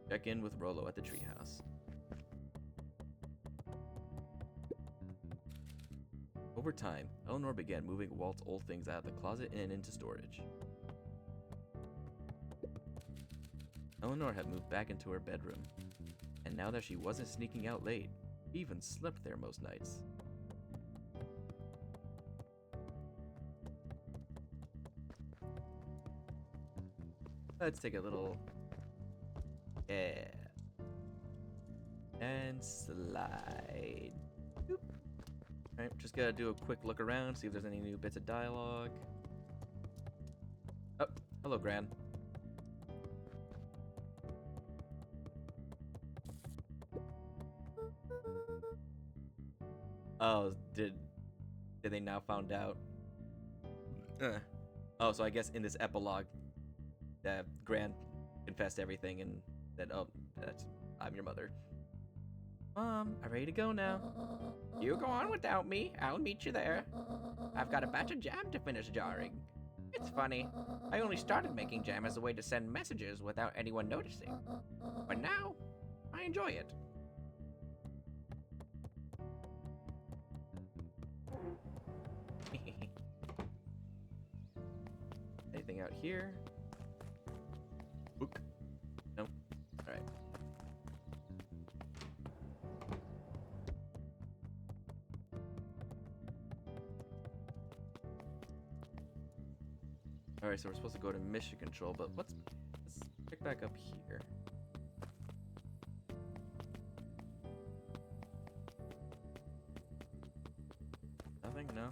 Check in with Rolo at the treehouse. Over time, Eleanor began moving Walt's old things out of the closet and into storage. Eleanor had moved back into her bedroom, and now that she wasn't sneaking out late, she even slept there most nights. Let's take a little... Yeah. And slide. Boop. Alright, just gotta do a quick look around, see if there's any new bits of dialogue. Oh, hello, Gran. Oh, did they now found out? Oh, so I guess in this epilogue, that Gran confessed everything and said, "Oh, I'm your mother." Mom, I'm ready to go now. You go on without me. I'll meet you there. I've got a batch of jam to finish jarring. It's funny. I only started making jam as a way to send messages without anyone noticing. But now, I enjoy it. Anything out here? Book? No? Alright. Alright, so we're supposed to go to mission control, but let's pick back up here. Nothing? No?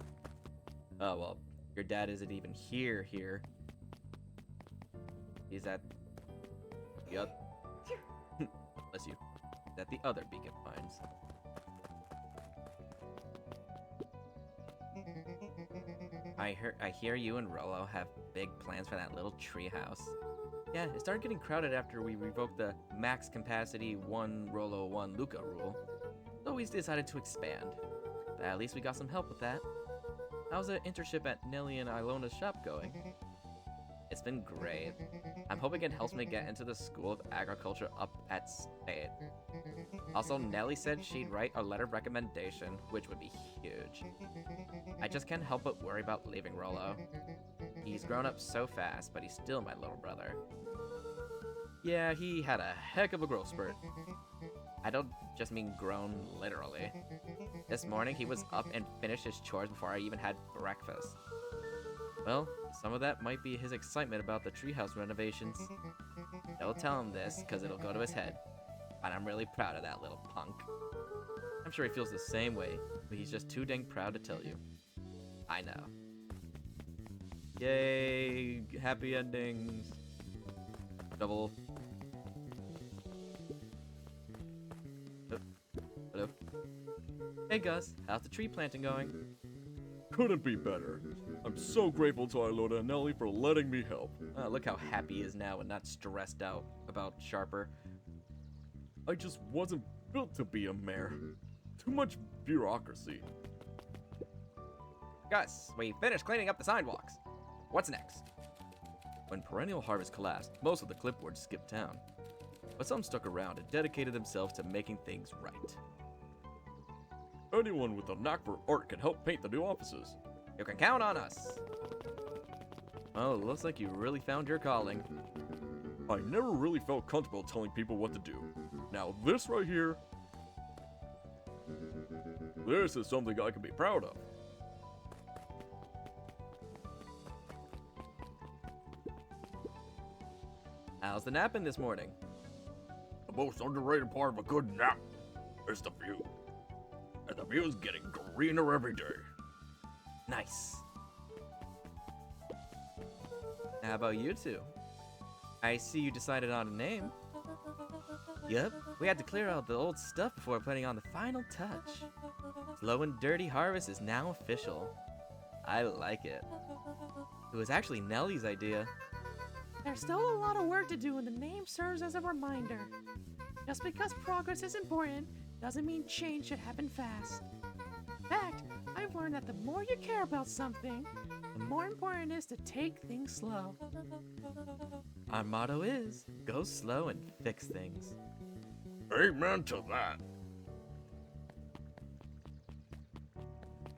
Oh, well, your dad isn't even here. He's at the other... Bless you. He's at the other Beacon Pines. I hear you and Rolo have big plans for that little treehouse. Yeah, it started getting crowded after we revoked the max capacity 1 Rolo 1 Luca rule. So we decided to expand. But at least we got some help with that. How's the internship at Nelly and Ilona's shop going? It's been great. I'm hoping it helps me get into the School of Agriculture up at State. Also, Nelly said she'd write a letter of recommendation, which would be huge. I just can't help but worry about leaving Rolo. He's grown up so fast, but he's still my little brother. Yeah, he had a heck of a growth spurt. I don't just mean grown literally. This morning, he was up and finished his chores before I even had breakfast. Well, some of that might be his excitement about the treehouse renovations. Don't tell him this, because it'll go to his head. But I'm really proud of that little punk. I'm sure he feels the same way, but he's just too dang proud to tell you. I know. Yay! Happy endings! Double. Oh, hello. Hey Gus, how's the tree planting going? Couldn't be better. I'm so grateful to Iloda and Nelly for letting me help. Look how happy he is now and not stressed out about Sharper. I just wasn't built to be a mayor. Too much bureaucracy. Gus, we finished cleaning up the sidewalks. What's next? When Perennial Harvest collapsed, most of the clipboards skipped town. But some stuck around and dedicated themselves to making things right. Anyone with a knack for art can help paint the new offices. You can count on us. Oh, it looks like you really found your calling. I never really felt comfortable telling people what to do. Now this right here, this is something I can be proud of. How's the napping this morning? The most underrated part of a good nap is the view. And the view's getting greener every day. Nice. How about you two? I see you decided on a name. Yep, we had to clear out the old stuff before putting on the final touch. Slow and Dirty Harvest is now official. I like it. It was actually Nelly's idea. There's still a lot of work to do, and the name serves as a reminder. Just because progress is important doesn't mean change should happen fast. In fact, I've learned that the more you care about something, the more important it is to take things slow. Our motto is, go slow and fix things. Amen to that.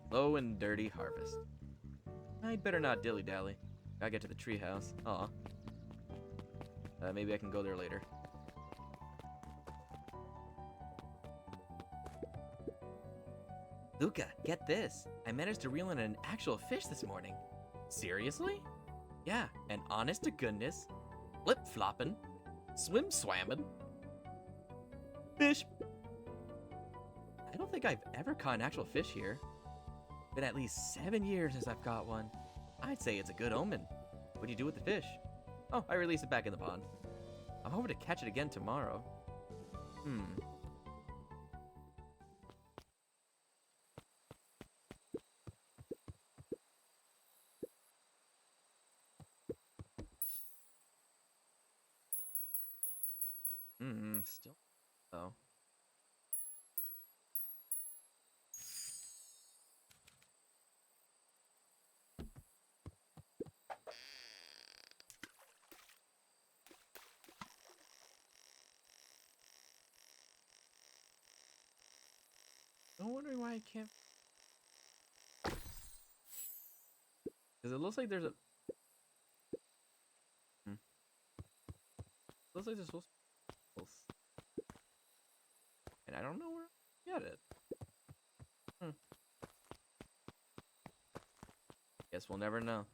Slow and Dirty Harvest. I'd better not dilly-dally. Gotta get to the treehouse. Aw. Maybe I can go there later. Luca, get this. I managed to reel in an actual fish this morning. Seriously? Yeah, and honest to goodness, flip-flopping, swim-swamming, fish. I don't think I've ever caught an actual fish here. Been at least 7 years since I've caught one. I'd say it's a good omen. What do you do with the fish? Oh, I release it back in the pond. I'm hoping to catch it again tomorrow. Still. Oh. I'm wondering why I can't. Because it looks like there's a. Looks like there's supposed to be. And I don't know where to get it. Guess we'll never know.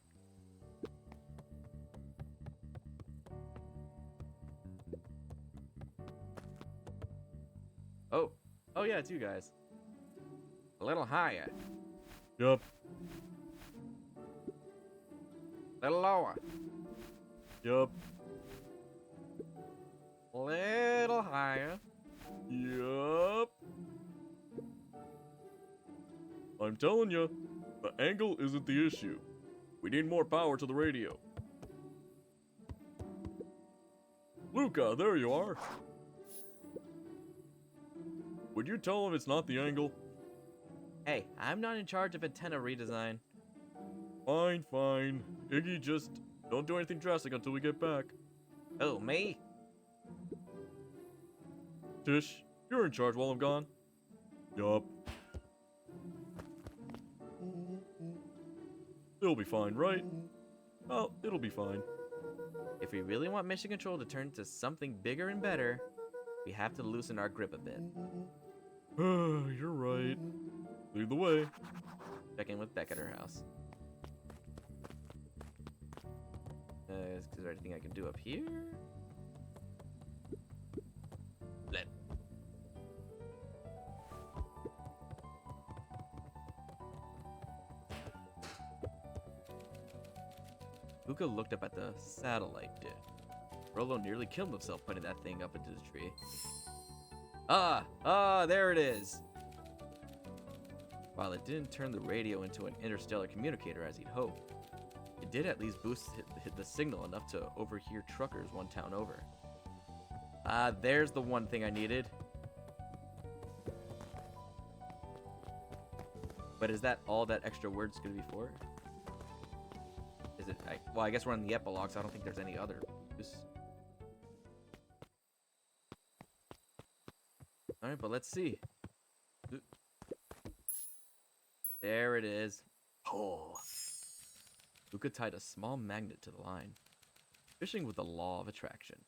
Oh. Oh yeah, it's you guys. A little higher. Yup. A little lower. Yup. Little higher. Yup. I'm telling you, the angle isn't the issue. We need more power to the radio. Luca, there you are. Would you tell him it's not the angle? Hey, I'm not in charge of antenna redesign. Fine, fine. Iggy, just don't do anything drastic until we get back. Oh, me? Tish, you're in charge while I'm gone. Yup. It'll be fine, right? Oh, it'll be fine. If we really want Mission Control to turn into something bigger and better, we have to loosen our grip a bit. You're right. Lead the way. Check in with Beck at her house. Is there anything I can do up here? Let. Luca looked up at the satellite dish. Rolo nearly killed himself putting that thing up into the tree. There it is. While it didn't turn the radio into an interstellar communicator as he'd hoped, it did at least boost hit the signal enough to overhear truckers one town over. Ah, there's the one thing I needed. But is that all that extra word's gonna be for? Is it? Well, I guess we're on the epilogue, so I don't think there's any other use. Alright, but let's see. There it is. Oh. Luca tied a small magnet to the line, fishing with the law of attraction.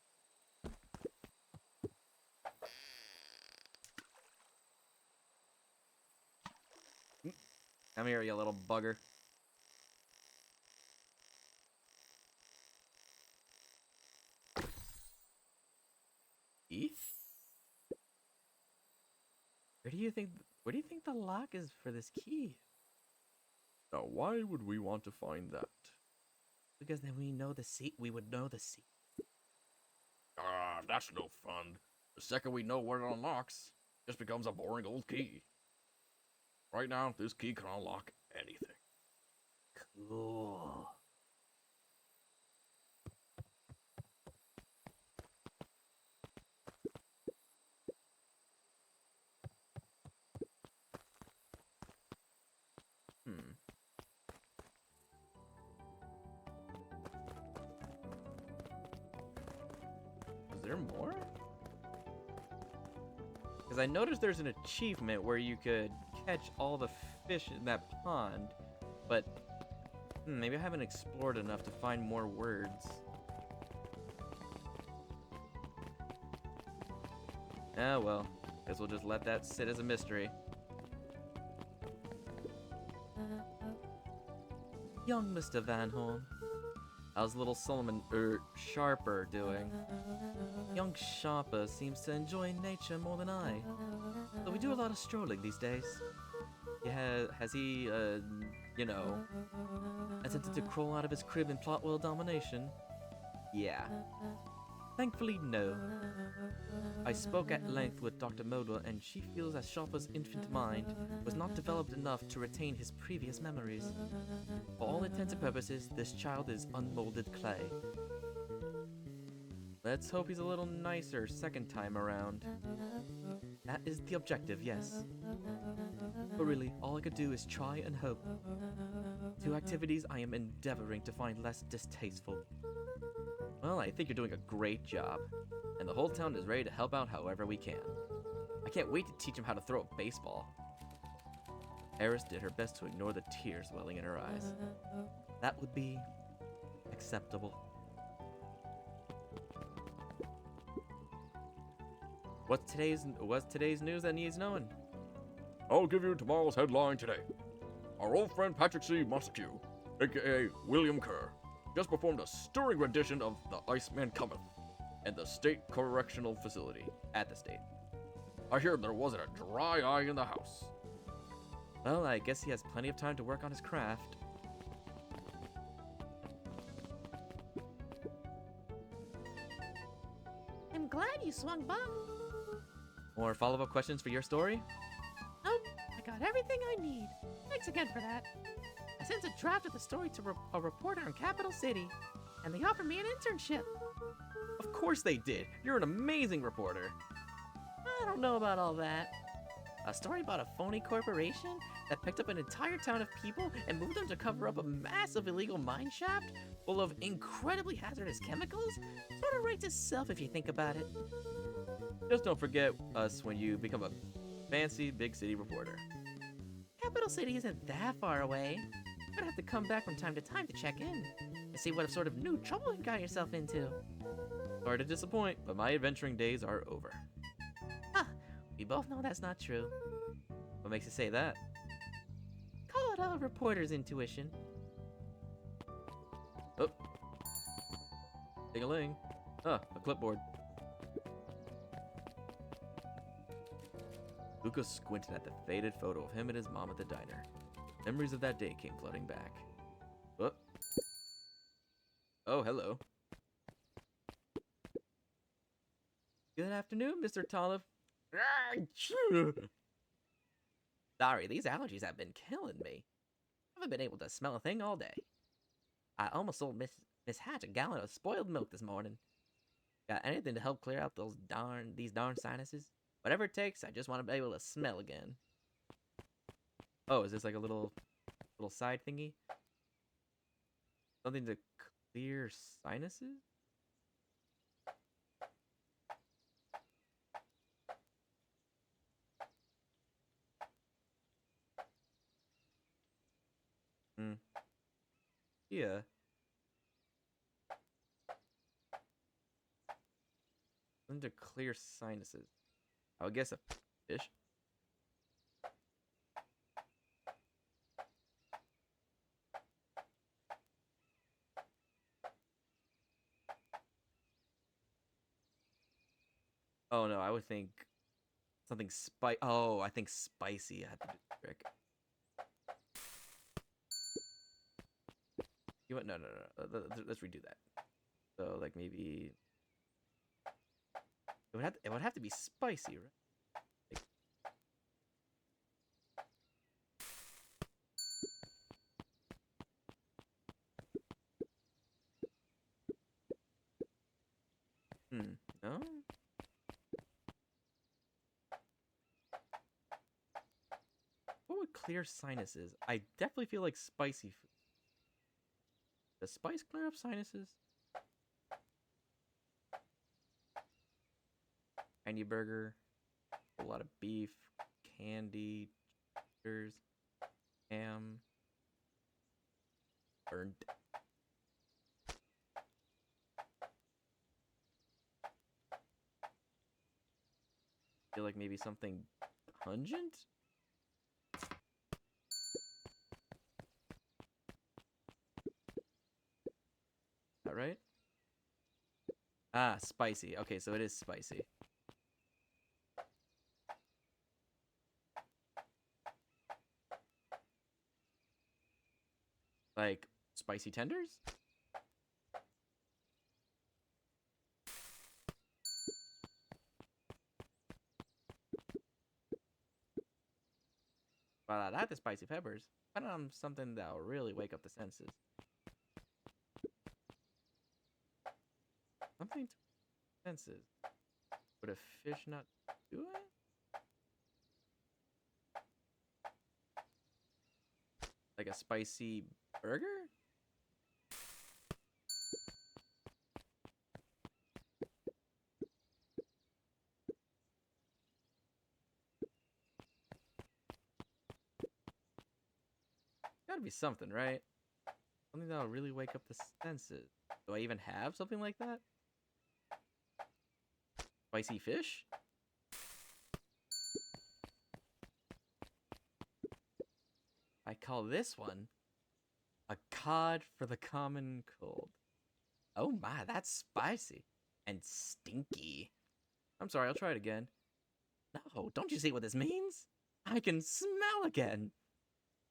Come here, you little bugger. Key? Where do you think the lock is for this key? Now, why would we want to find that? Because then we would know the secret. Ah, that's no fun. The second we know what it unlocks, it just becomes a boring old key. Right now, this key can unlock anything. Cool. Is there more? Because I noticed there's an achievement where you could catch all the fish in that pond, but maybe I haven't explored enough to find more words. Ah, well, guess we'll just let that sit as a mystery. Young Mr. Van Horn, how's little Solomon, Sharper doing? Young Sharper seems to enjoy nature more than I, though we do a lot of strolling these days. Has he, you know, attempted to crawl out of his crib and plot world domination? Yeah. Thankfully, no. I spoke at length with Dr. Moda, and she feels that Sharper's infant mind was not developed enough to retain his previous memories. For all intents and purposes, this child is unmolded clay. Let's hope he's a little nicer second time around. That is the objective, yes. But really, all I could do is try and hope. Two activities I am endeavoring to find less distasteful. Well, I think you're doing a great job, and the whole town is ready to help out however we can. I can't wait to teach him how to throw a baseball. Eris did her best to ignore the tears welling in her eyes. That would be acceptable. What's today's news that needs knowing? I'll give you tomorrow's headline today. Our old friend Patrick C. Montague, aka William Kerr, just performed a stirring rendition of The Iceman Cometh at the State Correctional Facility at the state. I hear there wasn't a dry eye in the house. Well, I guess he has plenty of time to work on his craft. I'm glad you swung by. More follow-up questions for your story? Nope, I got everything I need. Thanks again for that. I sent a draft of the story to a reporter in Capital City, and they offered me an internship. Of course they did. You're an amazing reporter. I don't know about all that. A story about a phony corporation that picked up an entire town of people and moved them to cover up a massive illegal mine shaft full of incredibly hazardous chemicals sort of writes itself if you think about it. Just don't forget us when you become a fancy big city reporter. Capital City isn't that far away. You're gonna have to come back from time to time to check in and see what sort of new trouble you got yourself into. Sorry to disappoint, but my adventuring days are over. Huh, we both know that's not true. What makes you say that? Call it a reporter's intuition. Oh. Ding-a-ling. Ah, a clipboard. Lucas squinted at the faded photo of him and his mom at the diner. Memories of that day came flooding back. Oh. Oh, hello. Good afternoon, Mr. Tolliff. Sorry, these allergies have been killing me. I haven't been able to smell a thing all day. I almost sold Miss Hatch a gallon of spoiled milk this morning. Got anything to help clear out these darn sinuses? Whatever it takes, I just want to be able to smell again. Oh, is this like a little side thingy? Something to clear sinuses? Hmm. Yeah. Something to clear sinuses. I would guess a fish. Oh no, I would think something Oh, I think spicy had to do the trick. You what? No. Let's redo that. So like maybe it would have to be spicy, right? Like, no. What would clear sinuses? I definitely feel like spicy food. Does spice clear up sinuses? Tiny burger, a lot of beef, candy, cheddars, ham, burnt. Feel like maybe something pungent? That right? Ah, spicy. Okay, so it is spicy. Like spicy tenders? Well, I'd add the spicy peppers. Put on something that'll really wake up the senses. Something to senses. Would a fish not do it? Like a spicy burger? Gotta be something, right? Something that'll really wake up the senses. Do I even have something like that? Spicy fish? I call this one a cod for the common cold. Oh my, that's spicy and stinky. I'm sorry, I'll try it again. No, don't you see what this means? I can smell again.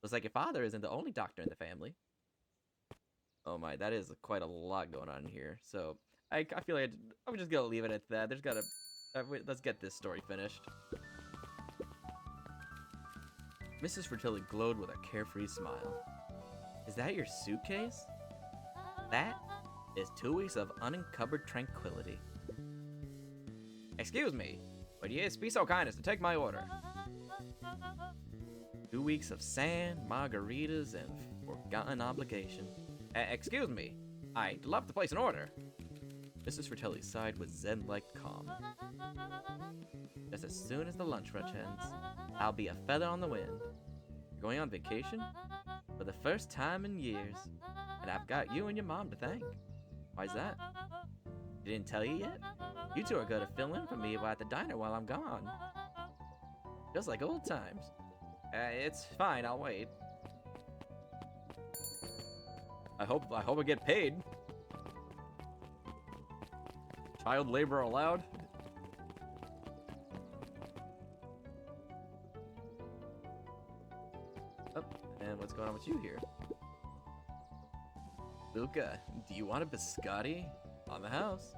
Looks like your father isn't the only doctor in the family. Oh my, that is quite a lot going on here. So I feel like I'm just gonna leave it at that. There's gotta wait, let's get this story finished. Mrs. Fertilli glowed with a carefree smile. Is that your suitcase? That is 2 weeks of unencumbered tranquility. Excuse me, would you be so kind as to take my order? 2 weeks of sand, margaritas, and forgotten obligation. Excuse me, I'd love to place an order. Mrs. Fertilli sighed with zen-like calm. Just as soon as the lunch rush ends, I'll be a feather on the wind. You're going on vacation? For the first time in years. And I've got you and your mom to thank. Why's that? She didn't tell you yet? You two are going to fill in for me at the diner while I'm gone. Just like old times. It's fine, I'll wait. I hope I get paid. Child labor allowed? Oh, and what's going on with you here? Luca, do you want a biscotti? On the house.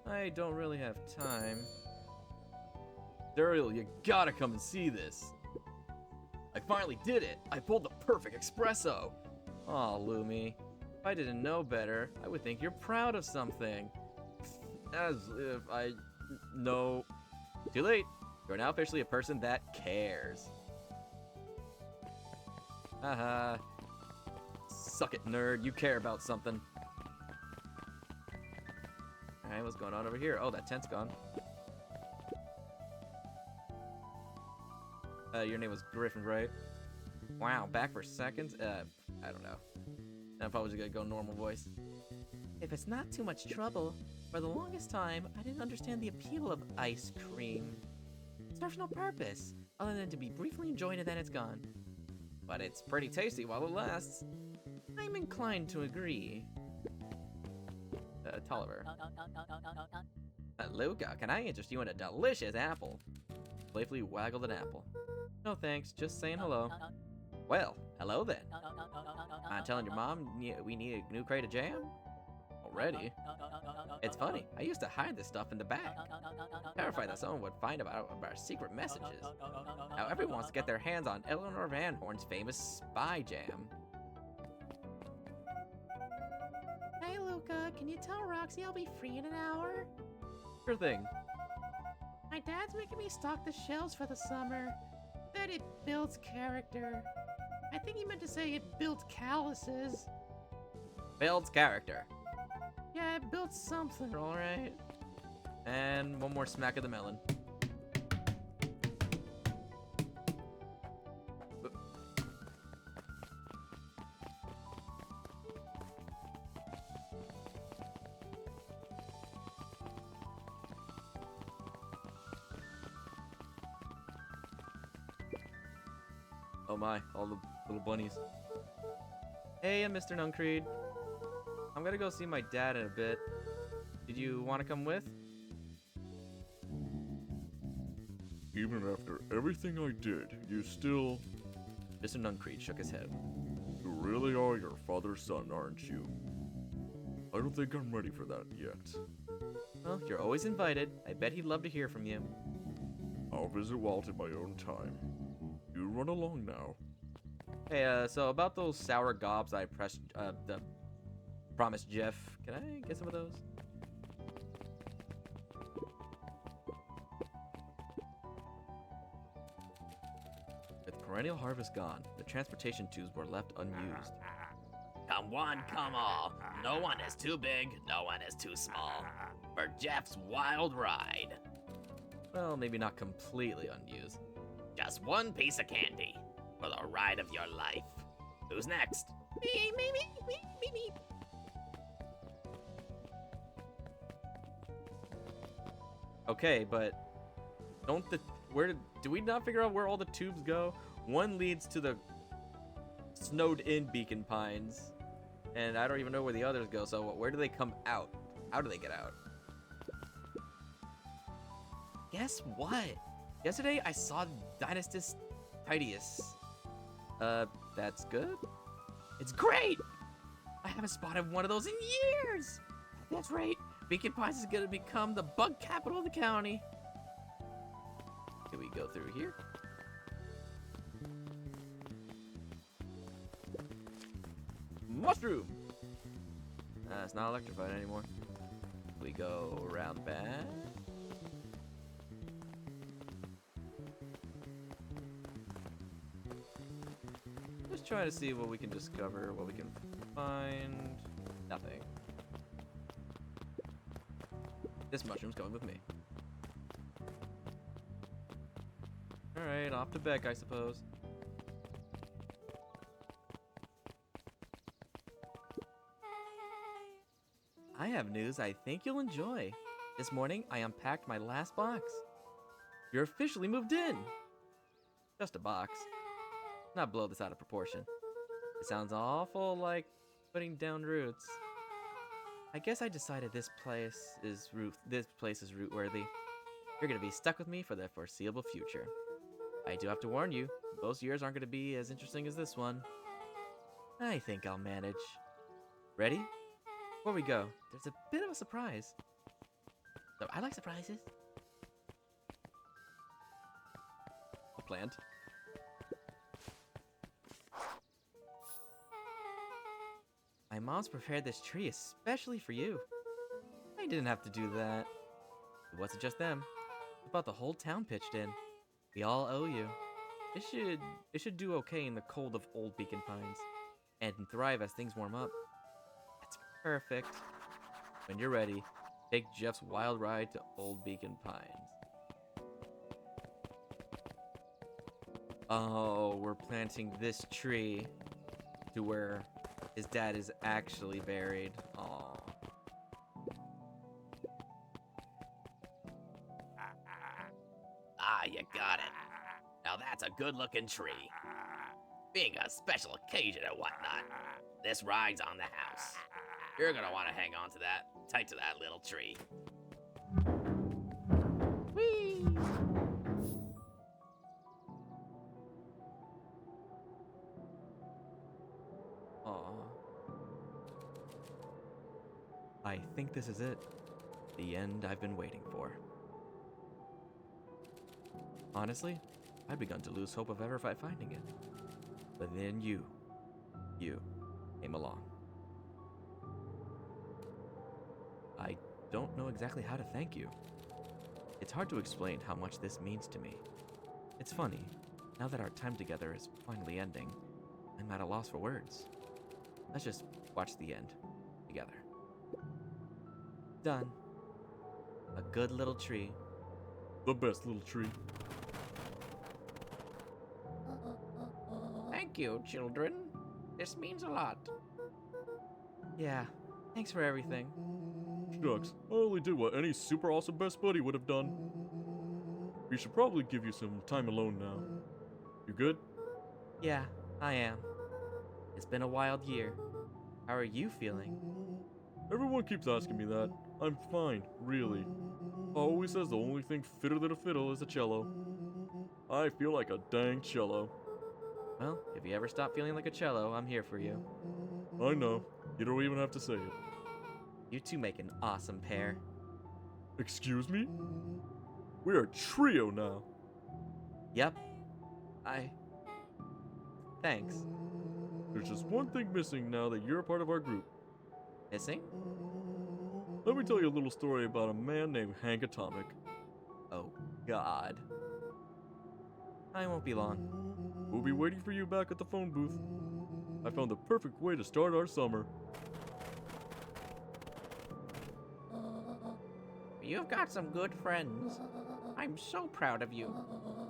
I don't really have time. Daryl, you gotta come and see this. I finally did it! I pulled the perfect espresso! Aw, Lumi. If I didn't know better, I would think you're proud of something. As if I know. Too late. You're now officially a person that cares. Haha. Suck it, nerd. You care about something. Alright, what's going on over here? Oh, that tent's gone. Your name was Griffin, right? Wow, back for seconds? I don't know. I'm probably just gonna go normal voice. If it's not too much trouble, for the longest time, I didn't understand the appeal of ice cream. It serves no purpose, other than to be briefly enjoyed and then it's gone. But it's pretty tasty while it lasts. I'm inclined to agree. Tolliver. Luca, can I interest you in a delicious apple? Playfully waggled an apple. No thanks, just saying hello. Well, hello then. I'm telling your mom we need a new crate of jam? Already? It's funny, I used to hide this stuff in the back. Terrified that someone would find out about our secret messages. Now everyone wants to get their hands on Eleanor Van Horn's famous spy jam. Hey, Luca, can you tell Roxy I'll be free in an hour? Sure thing. My dad's making me stock the shelves for the summer. That it builds character. I think he meant to say it builds calluses. Builds character. Yeah, it builds something. Alright. And one more smack of the melon. Oh my, all the little bunnies. Hey, I'm Mr. Nuncreed. I'm gonna go see my dad in a bit. Did you want to come with? Even after everything I did, you still... Mr. Nuncreed shook his head. You really are your father's son, aren't you? I don't think I'm ready for that yet. Well, you're always invited. I bet he'd love to hear from you. I'll visit Walt in my own time. You run along now. Hey, so about those sour gobs I promised Jeff. Can I get some of those? With perennial harvest gone, the transportation tubes were left unused. Come one, come all. No one is too big, no one is too small. For Jeff's wild ride. Well, maybe not completely unused. Just one piece of candy for the ride of your life. Who's next? Me. Okay, but do we not figure out where all the tubes go? One leads to the snowed-in Beacon Pines, and I don't even know where the others go. So where do they come out? How do they get out? Guess what? Yesterday I saw Dynastus Titius. That's good? It's great! I haven't spotted one of those in years! That's right, Beacon Pines is gonna become the bug capital of the county. Can we go through here? Mushroom! It's not electrified anymore. We go around back. Just trying to see what we can discover, what we can find. Nothing. This mushroom's going with me. Alright, off to Beck, I suppose. I have news I think you'll enjoy. This morning, I unpacked my last box. You're officially moved in. Just a box. Not blow this out of proportion. It sounds awful like putting down roots. I guess I decided this place is root worthy. You're gonna be stuck with me for the foreseeable future. I do have to warn you, most years aren't gonna be as interesting as this one. I think I'll manage. Ready? Before we go, there's a bit of a surprise. So I like surprises. Planned. My mom's prepared this tree especially for you. I didn't have to do that. It wasn't just them. About the whole town pitched in. We all owe you. It should do okay in the cold of Old Beacon Pines, and thrive as things warm up. That's perfect. When you're ready, take Jeff's wild ride to Old Beacon Pines. Oh, we're planting this tree to where his dad is actually buried. Aw. Ah, you got it. Now that's a good-looking tree. Being a special occasion and whatnot, this ride's on the house. You're gonna want to hang on to that, tight to that little tree. Whee! Aw. I think this is it. The end I've been waiting for. Honestly, I'd begun to lose hope of ever finding it. But then you came along. I don't know exactly how to thank you. It's hard to explain how much this means to me. It's funny, now that our time together is finally ending, I'm at a loss for words. Let's just watch the end together. Done. A good little tree. The best little tree. Thank you, children. This means a lot. Yeah, thanks for everything. Shucks, I only did what any super awesome best buddy would have done. We should probably give you some time alone now. You good? Yeah, I am. It's been a wild year. How are you feeling? Everyone keeps asking me that. I'm fine, really. Pa always says the only thing fitter than a fiddle is a cello. I feel like a dang cello. Well, if you ever stop feeling like a cello, I'm here for you. I know. You don't even have to say it. You two make an awesome pair. Excuse me? We are a trio now. Yep. Thanks. There's just one thing missing now that you're a part of our group. Missing? Let me tell you a little story about a man named Hank Atomic. Oh, God. I won't be long. We'll be waiting for you back at the phone booth. I found the perfect way to start our summer. You've got some good friends. I'm so proud of you.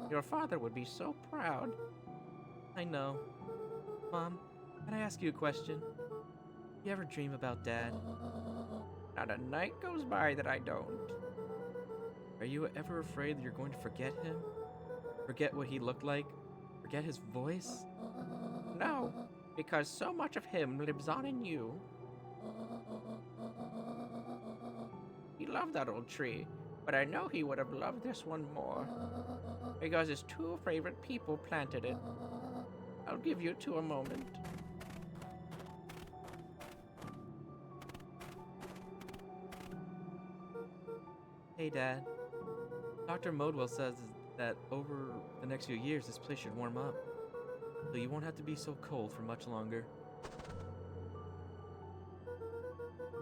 Your father would be so proud. I know. Mom, can I ask you a question? You ever dream about Dad? Not a night goes by that I don't. Are you ever afraid that you're going to forget him? Forget what he looked like? Forget his voice? No, because so much of him lives on in you. He loved that old tree, but I know he would have loved this one more. Because his two favorite people planted it. I'll give you two a moment. Hey, Dad. Dr. Modwell says that over the next few years, this place should warm up. So you won't have to be so cold for much longer.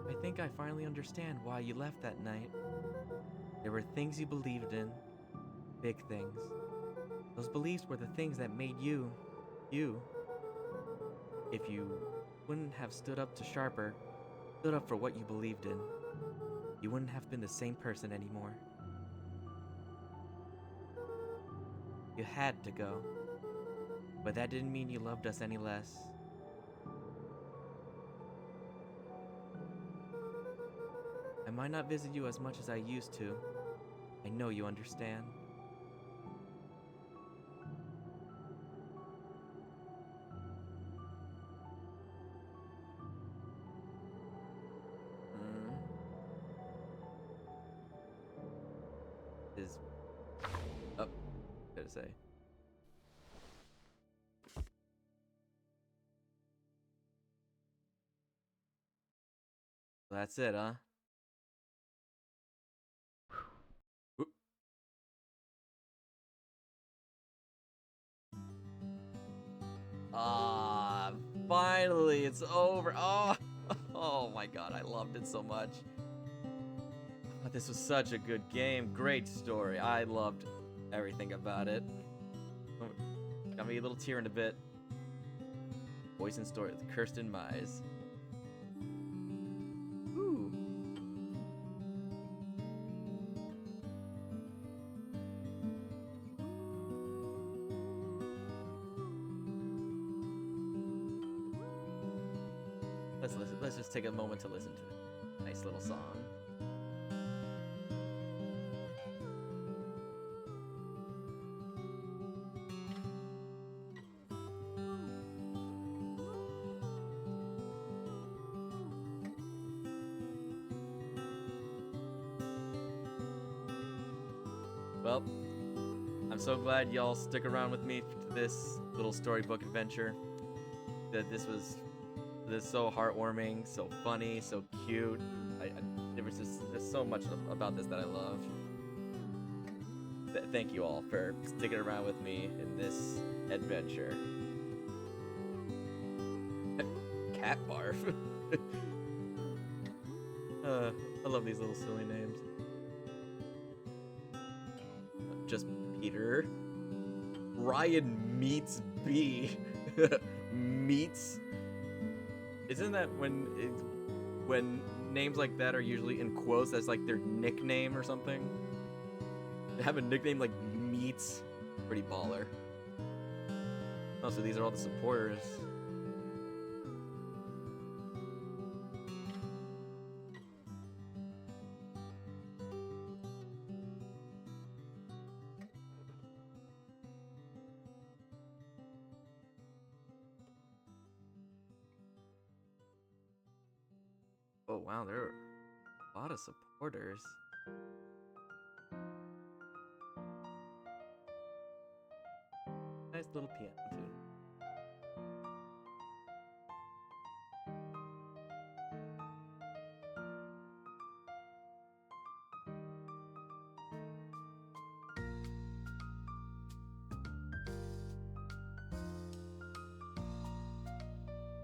I think I finally understand why you left that night. There were things you believed in. Big things. Those beliefs were the things that made you, you. If you wouldn't have stood up to Sharper, stood up for what you believed in, you wouldn't have been the same person anymore. You had to go. But that didn't mean you loved us any less. I might not visit you as much as I used to. I know you understand. Is up, gotta say. That's it, huh? Ah, finally, it's over. Oh, Oh my god, I loved it so much. This was such a good game. Great story. I loved everything about it. Got me a little tear in a bit. Voice and story with Kirsten Mize. Ooh. Let's listen. Let's just take a moment to listen to it. Nice little song. Well, I'm so glad y'all stick around with me to this little storybook adventure. That this was so heartwarming, so funny, so cute. There was just there's so much about this that I love. Thank you all for sticking around with me in this adventure. Cat barf. I love these little silly names. Just Peter. Ryan meets B. Meets. Isn't that when names like that are usually in quotes? That's like their nickname or something. To have a nickname like Meets, pretty baller. Oh, so these are all the supporters. Oh wow, there are a lot of supporters. Nice little piano tune.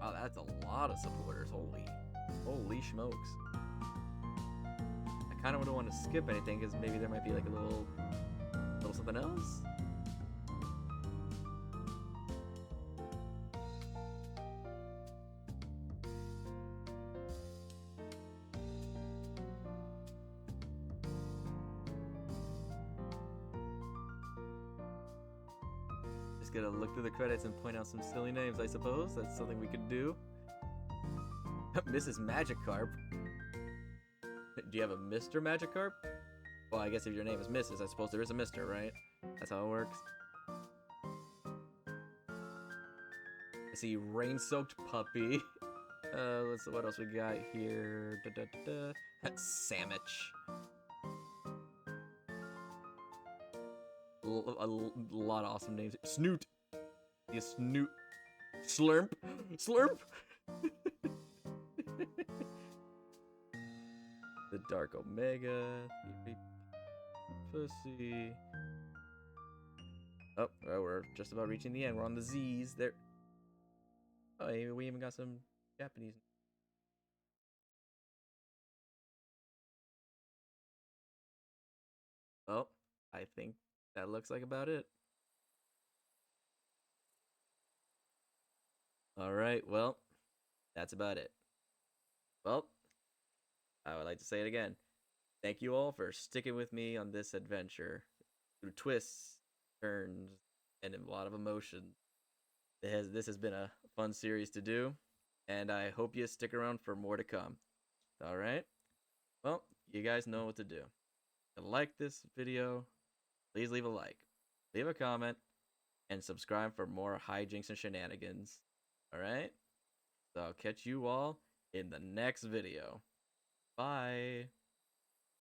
Wow, that's a lot of supporters. Holy smokes. I kind of wouldn't want to skip anything because maybe there might be like a little something else. Just gotta look through the credits and point out some silly names, I suppose. That's something we could do. Mrs. Magikarp. Do you have a Mr. Magikarp? Well, I guess if your name is Mrs., I suppose there is a Mr., right? That's how it works. I see rain-soaked puppy. Let's see what else we got here. That's Sandwich. A lot of awesome names. Snoot. You Snoot. Slurp. Slurp. The Dark Omega. Pussy. Oh, well, we're just about reaching the end. We're on the Z's. There. Oh, we even got some Japanese. Well, I think that looks like about it. Alright, well, that's about it. Well, I would like to say it again. Thank you all for sticking with me on this adventure. Through twists, turns, and a lot of emotion. This has been a fun series to do, and I hope you stick around for more to come. Alright? Well, you guys know what to do. If you like this video, please leave a like, leave a comment, and subscribe for more hijinks and shenanigans. Alright? So I'll catch you all in the next video. Bye!